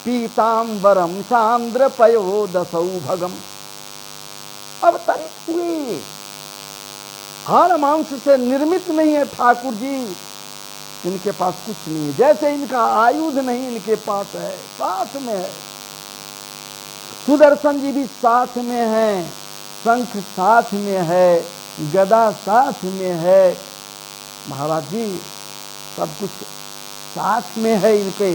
पीतांबरम सांद्र पयोद सौभगम। अवतरित हुए, हाड़ मांस से निर्मित नहीं है ठाकुर जी, इनके पास कुछ नहीं है, जैसे इनका आयुध नहीं इनके पास है, साथ में है। सुदर्शन जी भी साथ में है, शंख साथ में है, गदा साथ में है, महाराज जी सब कुछ साथ में है इनके,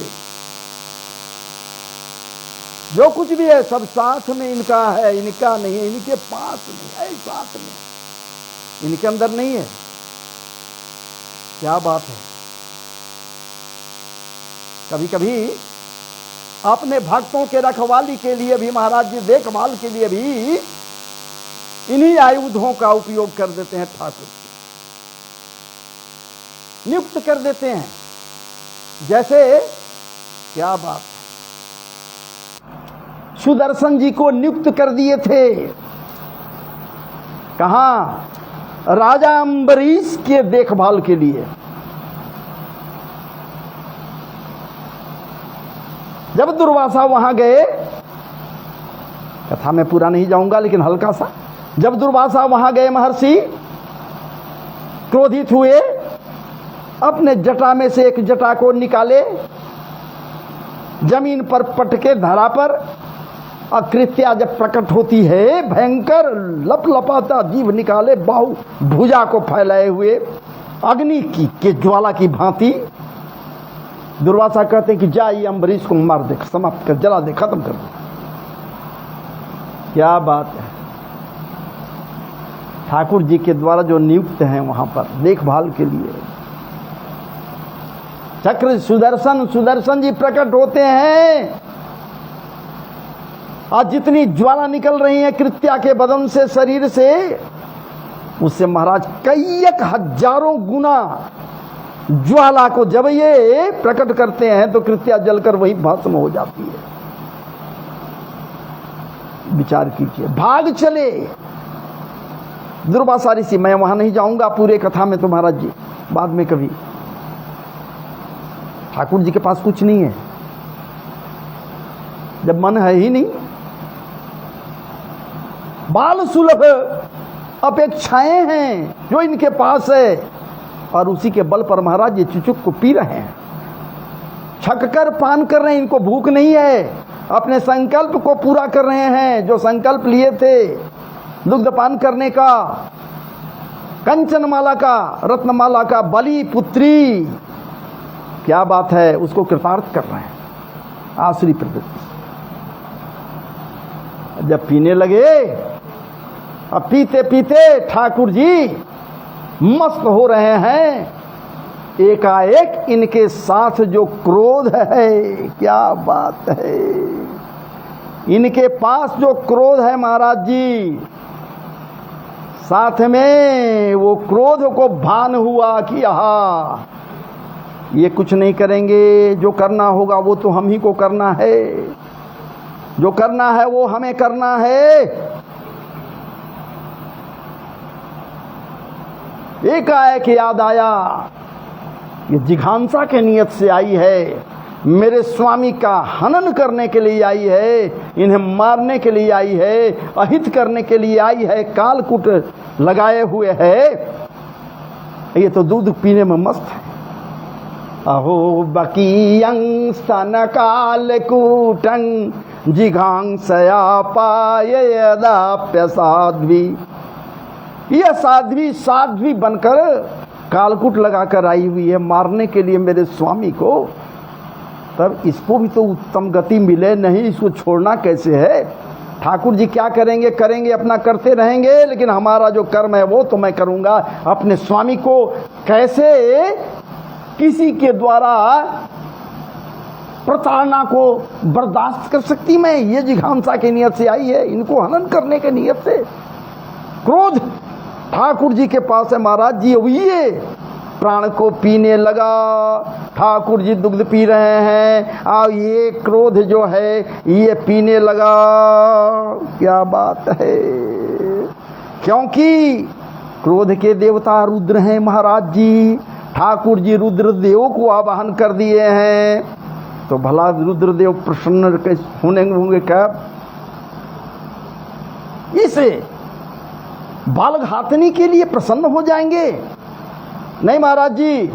जो कुछ भी है सब साथ में इनका है, इनका नहीं है, इनके पास नहीं है, साथ में, इनके अंदर नहीं है। क्या बात है। कभी कभी अपने भक्तों के रखवाली के लिए भी महाराज जी, देखभाल के लिए भी इन्हीं आयुधों का उपयोग कर देते हैं ठाकुर, नियुक्त कर देते हैं। जैसे क्या बात, सुदर्शन जी को नियुक्त कर दिए थे, कहां? राजा अम्बरीश के देखभाल के लिए। जब दुर्वासा वहां गए, कथा में पूरा नहीं जाऊंगा लेकिन हल्का सा, जब दुर्वासा वहां गए महर्षि क्रोधित हुए, अपने जटा में से एक जटा को निकाले, जमीन पर पटके धरा पर, अकृत्या जब प्रकट होती है भयंकर लपलपाता जीव निकाले, बाहु भुजा को फैलाए हुए अग्नि की के ज्वाला की भांति। दुर्वासा कहते हैं कि जा ये अम्बरीश को मार दे, समाप्त कर, जला दे, खत्म कर दे। क्या बात है। ठाकुर जी के द्वारा जो नियुक्त हैं वहां पर देखभाल के लिए, चक्र सुदर्शन जी प्रकट होते हैं। आज जितनी ज्वाला निकल रही है कृत्या के बदन से, शरीर से, उससे महाराज कई हजारों गुना ज्वाला को जब ये प्रकट करते हैं तो कृत्या जलकर वही भस्म हो जाती है। विचार कीजिए, भाग चले दुर्वासा ऋषि। मैं वहां नहीं जाऊंगा पूरे कथा में तो महाराज जी, बाद में कभी। ठाकुर जी के पास कुछ नहीं है, जब मन है ही नहीं। बाल सुलभ अपेक्षाएं हैं जो इनके पास है, और उसी के बल पर महाराज ये चुचुक को पी रहे हैं, छक कर पान कर रहे हैं। इनको भूख नहीं है, अपने संकल्प को पूरा कर रहे हैं, जो संकल्प लिए थे दुग्धपान करने का, कंचनमाला का, रत्नमाला का, बलि पुत्री, क्या बात है, उसको कृतार्थ कर रहे हैं आसुरी प्रवृत्ति। जब पीने लगे, अब पीते पीते ठाकुर जी मस्त हो रहे हैं, एकाएक इनके साथ जो क्रोध है, क्या बात है, इनके पास जो क्रोध है महाराज जी, साथ में वो क्रोध को भान हुआ कि आहा ये कुछ नहीं करेंगे, जो करना होगा वो तो हम ही को करना है, जो करना है वो हमें करना है। एकाएक याद आया, ये जिघांसा के नियत से आई है, मेरे स्वामी का हनन करने के लिए आई है, इन्हें मारने के लिए आई है, अहित करने के लिए आई है, कालकूट लगाए हुए है। ये तो दूध पीने में मस्त है। अहो बकीयं स्तन कालकूटं जिघांसया पाययदाप्य साध्वी। यह साध्वी बनकर कालकूट लगाकर आई हुई है मारने के लिए मेरे स्वामी को। तब इसको भी तो उत्तम गति मिले, नहीं इसको छोड़ना कैसे है। ठाकुर जी क्या करेंगे, करेंगे अपना करते रहेंगे, लेकिन हमारा जो कर्म है वो तो मैं करूँगा। अपने स्वामी को कैसे किसी के द्वारा प्रताड़ना को बर्दाश्त कर सकती मैं। ये जिघांसा की नियत से आई है, इनको हनन करने के नियत से। क्रोध ठाकुर जी के पास है। महाराज जी ये प्राण को पीने लगा, ठाकुर जी दुग्ध पी रहे हैं और ये क्रोध जो है ये पीने लगा। क्या बात है, क्योंकि क्रोध के देवता रुद्र हैं महाराज जी। ठाकुर जी रुद्रदेव को आवाहन कर दिए हैं, तो भला रुद्रदेव प्रसन्न होंगे क्या? इसे बालघातनी के लिए प्रसन्न हो जाएंगे? नहीं महाराज जी।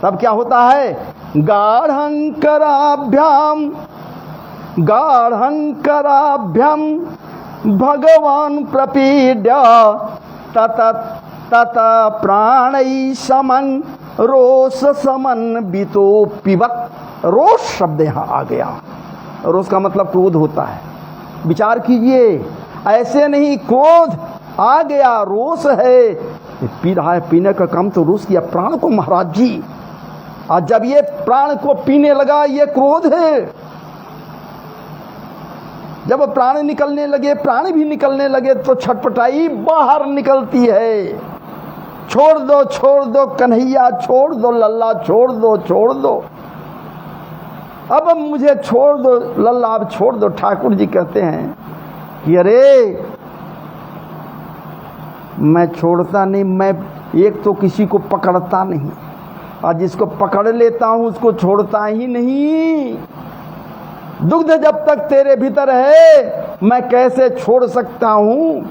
तब क्या होता है? गाढ़ंकराभ्याम भगवान प्रपीड्य तत प्राणै समं रोष समन बितो पिबत। रोष शब्द यहाँ आ गया। रोष का मतलब क्रोध होता है। विचार कीजिए, ऐसे नहीं क्रोध आ गया, रोष है, पी रहा है, पीने का काम तो रोष किया प्राण को महाराज जी। और जब ये प्राण को पीने लगा, ये क्रोध है। जब प्राण निकलने लगे, प्राण भी निकलने लगे, तो छटपटाई बाहर निकलती है। छोड़ दो कन्हैया, छोड़ दो लल्ला, छोड़ दो अब मुझे छोड़ दो लल्ला, अब छोड़ दो। ठाकुर जी कहते हैं कि अरे मैं छोड़ता नहीं, मैं एक तो किसी को पकड़ता नहीं, और जिसको पकड़ लेता हूं उसको छोड़ता ही नहीं। दुग्ध जब तक तेरे भीतर है मैं कैसे छोड़ सकता हूं?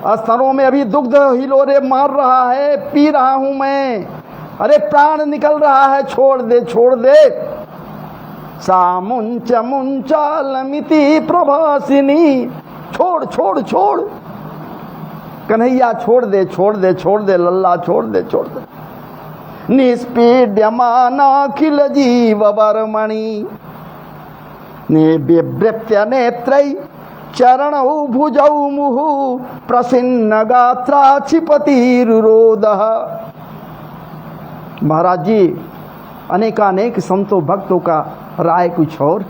स्तनों में अभी दुग्ध हिलोरे मार रहा है, पी रहा हूं मैं। अरे प्राण निकल रहा है, छोड़ दे। सामुंच मुंचालमिति प्रभासिनी, छोड़ कन्हैया, छोड़ दे लल्ला, छोड़ दे। निष्पीड्यमानाखिल जीव वर्मणि निबिभ्रत्य नेत्रै चरणौ भुजौ मुहु प्रसिन्न गात्रा क्षिपतिरुरोदः। महाराज जी अनेकानेक संतों भक्तों का राय कुछ और।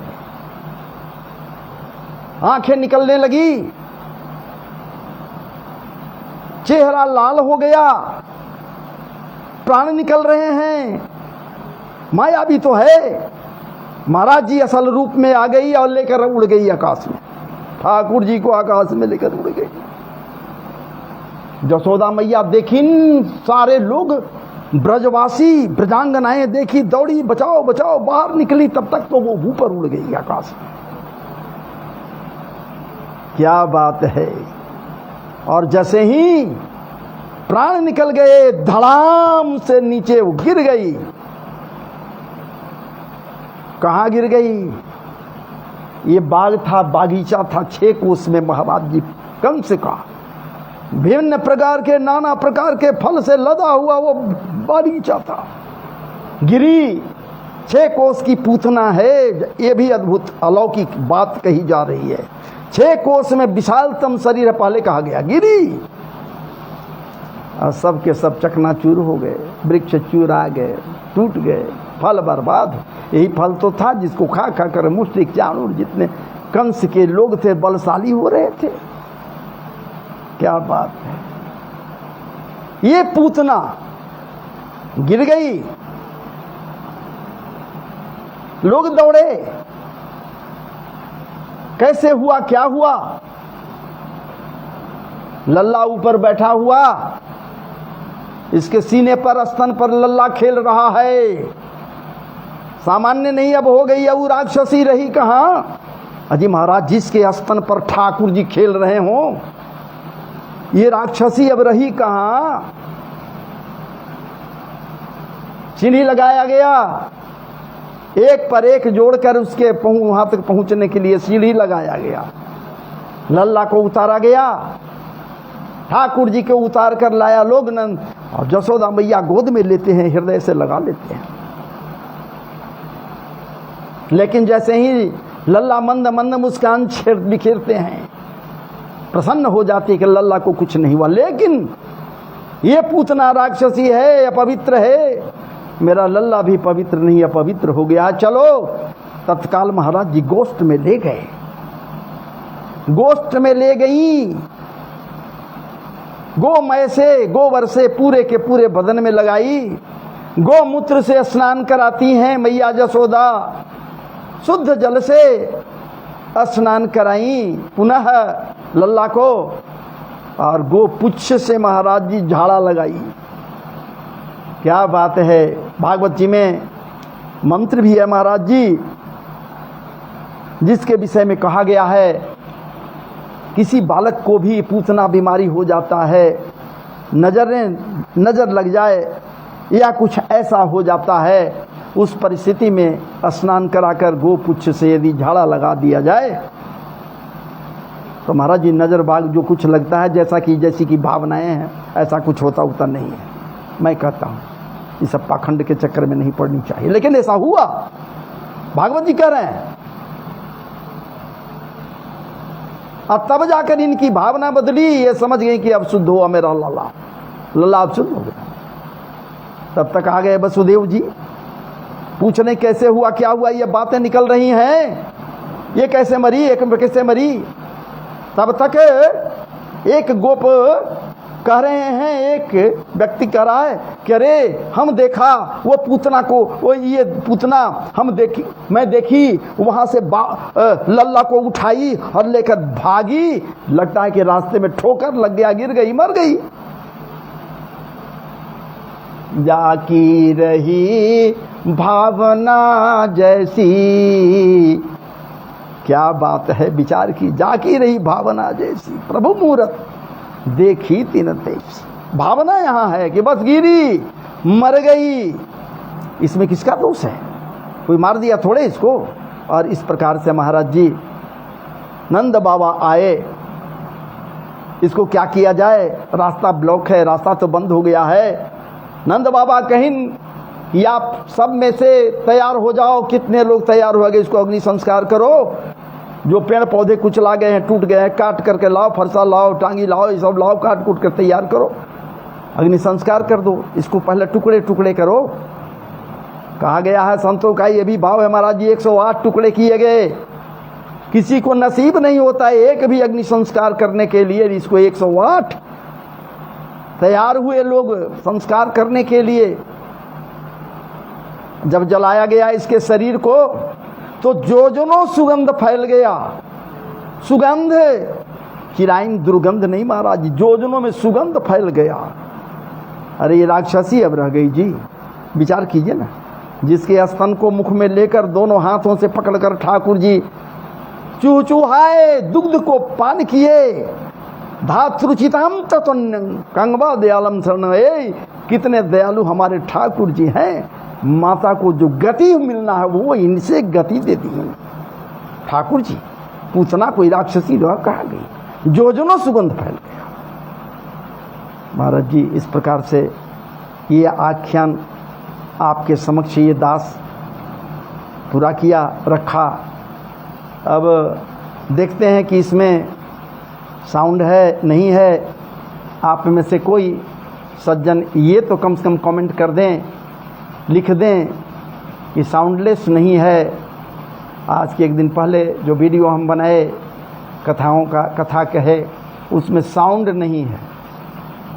आंखें निकलने लगी, चेहरा लाल हो गया, प्राण निकल रहे हैं। माया भी तो है। महाराज जी असल रूप में आ गई और लेकर उड़ गई आकाश में। ठाकुर जी को आकाश में लेकर उड़ गई। जसोदा मैया देखी, सारे लोग ब्रजवासी ब्रजांगनाएं देखी, दौड़ी बचाओ बाहर निकली, तब तक तो वो ऊपर उड़ गई आकाश में। क्या बात है। और जैसे ही प्राण निकल गए, धड़ाम से नीचे वो गिर गई। कहां गिर गई? ये बाग था, बागीचा था 6 कोस में महाराज जी कंस का। भिन्न प्रकार के, नाना प्रकार के फल से लदा हुआ वो बागीचा था। गिरी 6 कोस की पूतना है। ये भी अद्भुत अलौकिक बात कही जा रही है। 6 कोस में विशालतम शरीर पहले कहा गया, गिरी। और सब के सब चकनाचूर हो गए, वृक्ष चूर आ गए, टूट गए, फल बर्बाद। यही फल तो था जिसको खा कर मुश्रिक चाणूर जितने कंस के लोग थे बलशाली हो रहे थे। क्या बात है। ये पूतना गिर गई, लोग दौड़े, कैसे हुआ, क्या हुआ? लल्ला ऊपर बैठा हुआ, इसके सीने पर, स्तन पर लल्ला खेल रहा है। सामान्य नहीं अब हो गई, अब वो राक्षसी रही कहाँ। अजी महाराज, जिसके स्तन पर ठाकुर जी खेल रहे हों, ये राक्षसी अब रही कहाँ। सीढ़ी लगाया गया, एक पर एक जोड़कर उसके वहां तक पहुंचने के लिए सीढ़ी लगाया गया। लल्ला को उतारा गया, ठाकुर जी को उतार कर लाया लोग नंद, और जसोदा मैया गोद में लेते हैं, हृदय से लगा लेते हैं। लेकिन जैसे ही लल्ला मंद मंद मुस्कान बिखेरते हैं, प्रसन्न हो जाती कि लल्ला को कुछ नहीं हुआ। लेकिन ये पूतना राक्षसी है, अपवित्र है, मेरा लल्ला भी पवित्र नहीं, अपवित्र हो गया। चलो, तत्काल महाराज जी गोष्ठ में ले गए, गोष्ठ में ले गई। गोमय से, गोबर से पूरे के पूरे बदन में लगाई, गोमूत्र से स्नान कराती हैं मैया जसोदा, शुद्ध जल से स्नान कराई पुनः लल्ला को, और गोपुच्छ से महाराज जी झाड़ा लगाई। क्या बात है। भागवत जी में मंत्र भी है महाराज जी, जिसके विषय में कहा गया है, किसी बालक को भी पूतना बीमारी हो जाता है, नजर लग जाए या कुछ ऐसा हो जाता है, उस परिस्थिति में स्नान कराकर गोपुच्छ से यदि झाड़ा लगा दिया जाए तो महाराज जी नजर बाग जो कुछ लगता है, जैसी की भावनाएं हैं, ऐसा कुछ होता नहीं है। मैं कहता हूँ इस सब पाखंड के चक्कर में नहीं पड़नी चाहिए, लेकिन ऐसा हुआ। भागवत जी कह रहे हैं, अब तब जाकर इनकी भावना बदली, ये समझ गई कि अब शुद्ध हुआ मेरा लल्ला, लल्ला अब शुद्ध हो गया। तब तक आ गए वसुदेव जी, पूछने कैसे हुआ, क्या हुआ, ये बातें निकल रही हैं, ये कैसे मरी, एक कैसे मरी। तब तक एक गोप कह रहे हैं, एक व्यक्ति कह रहा है कि अरे हम देखा वो पूतना को, वो ये पूतना मैं देखी वहां से लल्ला को उठाई और लेकर भागी, लगता है कि रास्ते में ठोकर लग गया, गिर गई, मर गई। जाकी रही भावना जैसी, क्या बात है, विचार की, जाकी रही भावना जैसी, प्रभु मूरत देखी तीन तेज। भावना यहां है कि बस गिरी, मर गई, इसमें किसका दोष है, कोई मार दिया थोड़े इसको। और इस प्रकार से महाराज जी नंद बाबा आए, इसको क्या किया जाए, रास्ता ब्लॉक है, रास्ता तो बंद हो गया है। नंद बाबा कहीं कि आप सब में से तैयार हो जाओ, कितने लोग तैयार हो गए, इसको अग्नि संस्कार करो। जो पेड़ पौधे कुचला गए हैं, टूट गए हैं, काट करके लाओ, फरसा लाओ, टांगी लाओ, ये सब लाओ, काट कूट कर तैयार करो, अग्नि संस्कार कर दो। इसको पहले टुकड़े टुकड़े करो। कहा गया है संतों का ये भी भाव है महाराज जी, 108 टुकड़े किए गए, किसी को नसीब नहीं होता है एक भी अग्नि संस्कार करने के लिए। इसको 108 तैयार हुए लोग संस्कार करने के लिए। जब जलाया गया इसके शरीर को तो जोजनो सुगंध फैल गया। सुगंध, किराइन दुर्गंध नहीं महाराज जी, जोजनों में सुगंध फैल गया। अरे ये राक्षसी अब रह गई जी, विचार कीजिए ना। जिसके स्तन को मुख में लेकर दोनों हाथों से पकड़कर ठाकुर जी चूचूहाए, दुग्ध को पान किए। धातृचिताम तत्वन्यं कंगवा दयालम शरण। कितने दयालु हमारे ठाकुर जी हैं। माता को जो गति मिलना है वो इनसे गति देती है ठाकुर जी। पूतना कोई राक्षसी रह कहा गई, जोजनो सुगंध फैल गया। महाराज जी इस प्रकार से ये आख्यान आपके समक्ष ये दास पूरा किया रखा। अब देखते हैं कि इसमें साउंड है नहीं है। आप में से कोई सज्जन ये तो कम से कम कमेंट कर दें, लिख दें कि साउंडलेस नहीं है। आज के एक दिन पहले जो वीडियो हम बनाए कथाओं का, कथा कहे, उसमें साउंड नहीं है।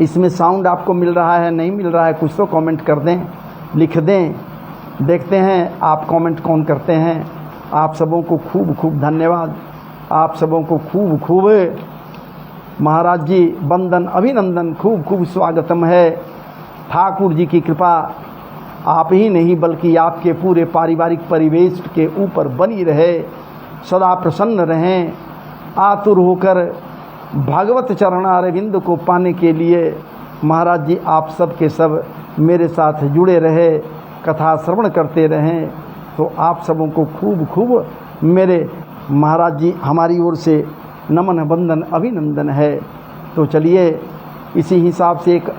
इसमें साउंड आपको मिल रहा है नहीं मिल रहा है, कुछ तो कमेंट कर दें, लिख दें। देखते हैं आप कमेंट कौन करते हैं। आप सबों को खूब खूब धन्यवाद। आप सबों को खूब खूब महाराज जी वंदन, अभिनंदन, खूब खूब स्वागतम है। ठाकुर जी की कृपा आप ही नहीं बल्कि आपके पूरे पारिवारिक परिवेश के ऊपर बनी रहे, सदा प्रसन्न रहें। आतुर होकर भागवत चरणारविंद को पाने के लिए महाराज जी आप सब के सब मेरे साथ जुड़े रहे, कथा श्रवण करते रहें। तो आप सबों को खूब खूब मेरे महाराज जी हमारी ओर से नमन वंदन अभिनंदन है। तो चलिए इसी हिसाब से एक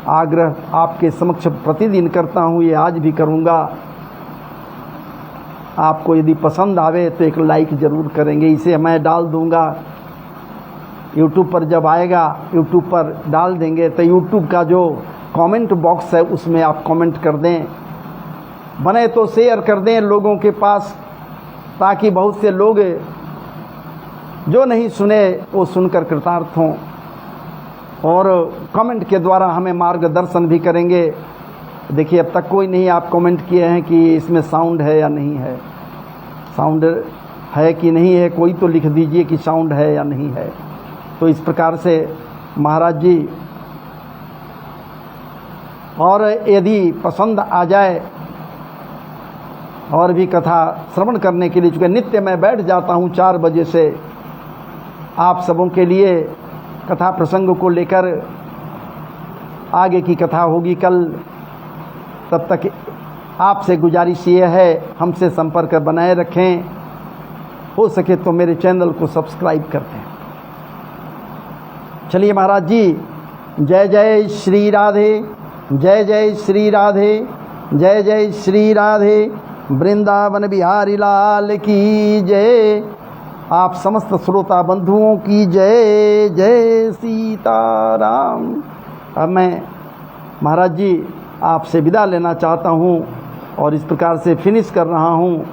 आग्रह आपके समक्ष प्रतिदिन करता हूँ, ये आज भी करूँगा। आपको यदि पसंद आवे तो एक लाइक ज़रूर करेंगे, इसे मैं डाल दूँगा यूट्यूब पर, जब आएगा यूट्यूब पर डाल देंगे तो यूट्यूब का जो कमेंट बॉक्स है उसमें आप कमेंट कर दें, बने तो शेयर कर दें लोगों के पास, ताकि बहुत से लोग जो नहीं सुने वो सुनकर कृतार्थ हों और कमेंट के द्वारा हमें मार्गदर्शन भी करेंगे। देखिए अब तक कोई नहीं आप कमेंट किए हैं कि इसमें साउंड है या नहीं है, साउंड है कि नहीं है, कोई तो लिख दीजिए कि साउंड है या नहीं है। तो इस प्रकार से महाराज जी, और यदि पसंद आ जाए और भी कथा श्रवण करने के लिए, चूँकि नित्य मैं बैठ जाता हूँ 4 बजे से आप सबों के लिए कथा प्रसंग को लेकर, आगे की कथा होगी कल। तब तक आपसे गुजारिश ये है हमसे संपर्क बनाए रखें, हो सके तो मेरे चैनल को सब्सक्राइब कर दें। चलिए महाराज जी, जय जय श्री राधे, जय जय श्री राधे, जय जय श्री राधे, वृंदावन बिहारी लाल की जय। आप समस्त श्रोता बंधुओं की जय, जय सीताराम। अब मैं महाराज जी आपसे विदा लेना चाहता हूँ और इस प्रकार से फिनिश कर रहा हूँ।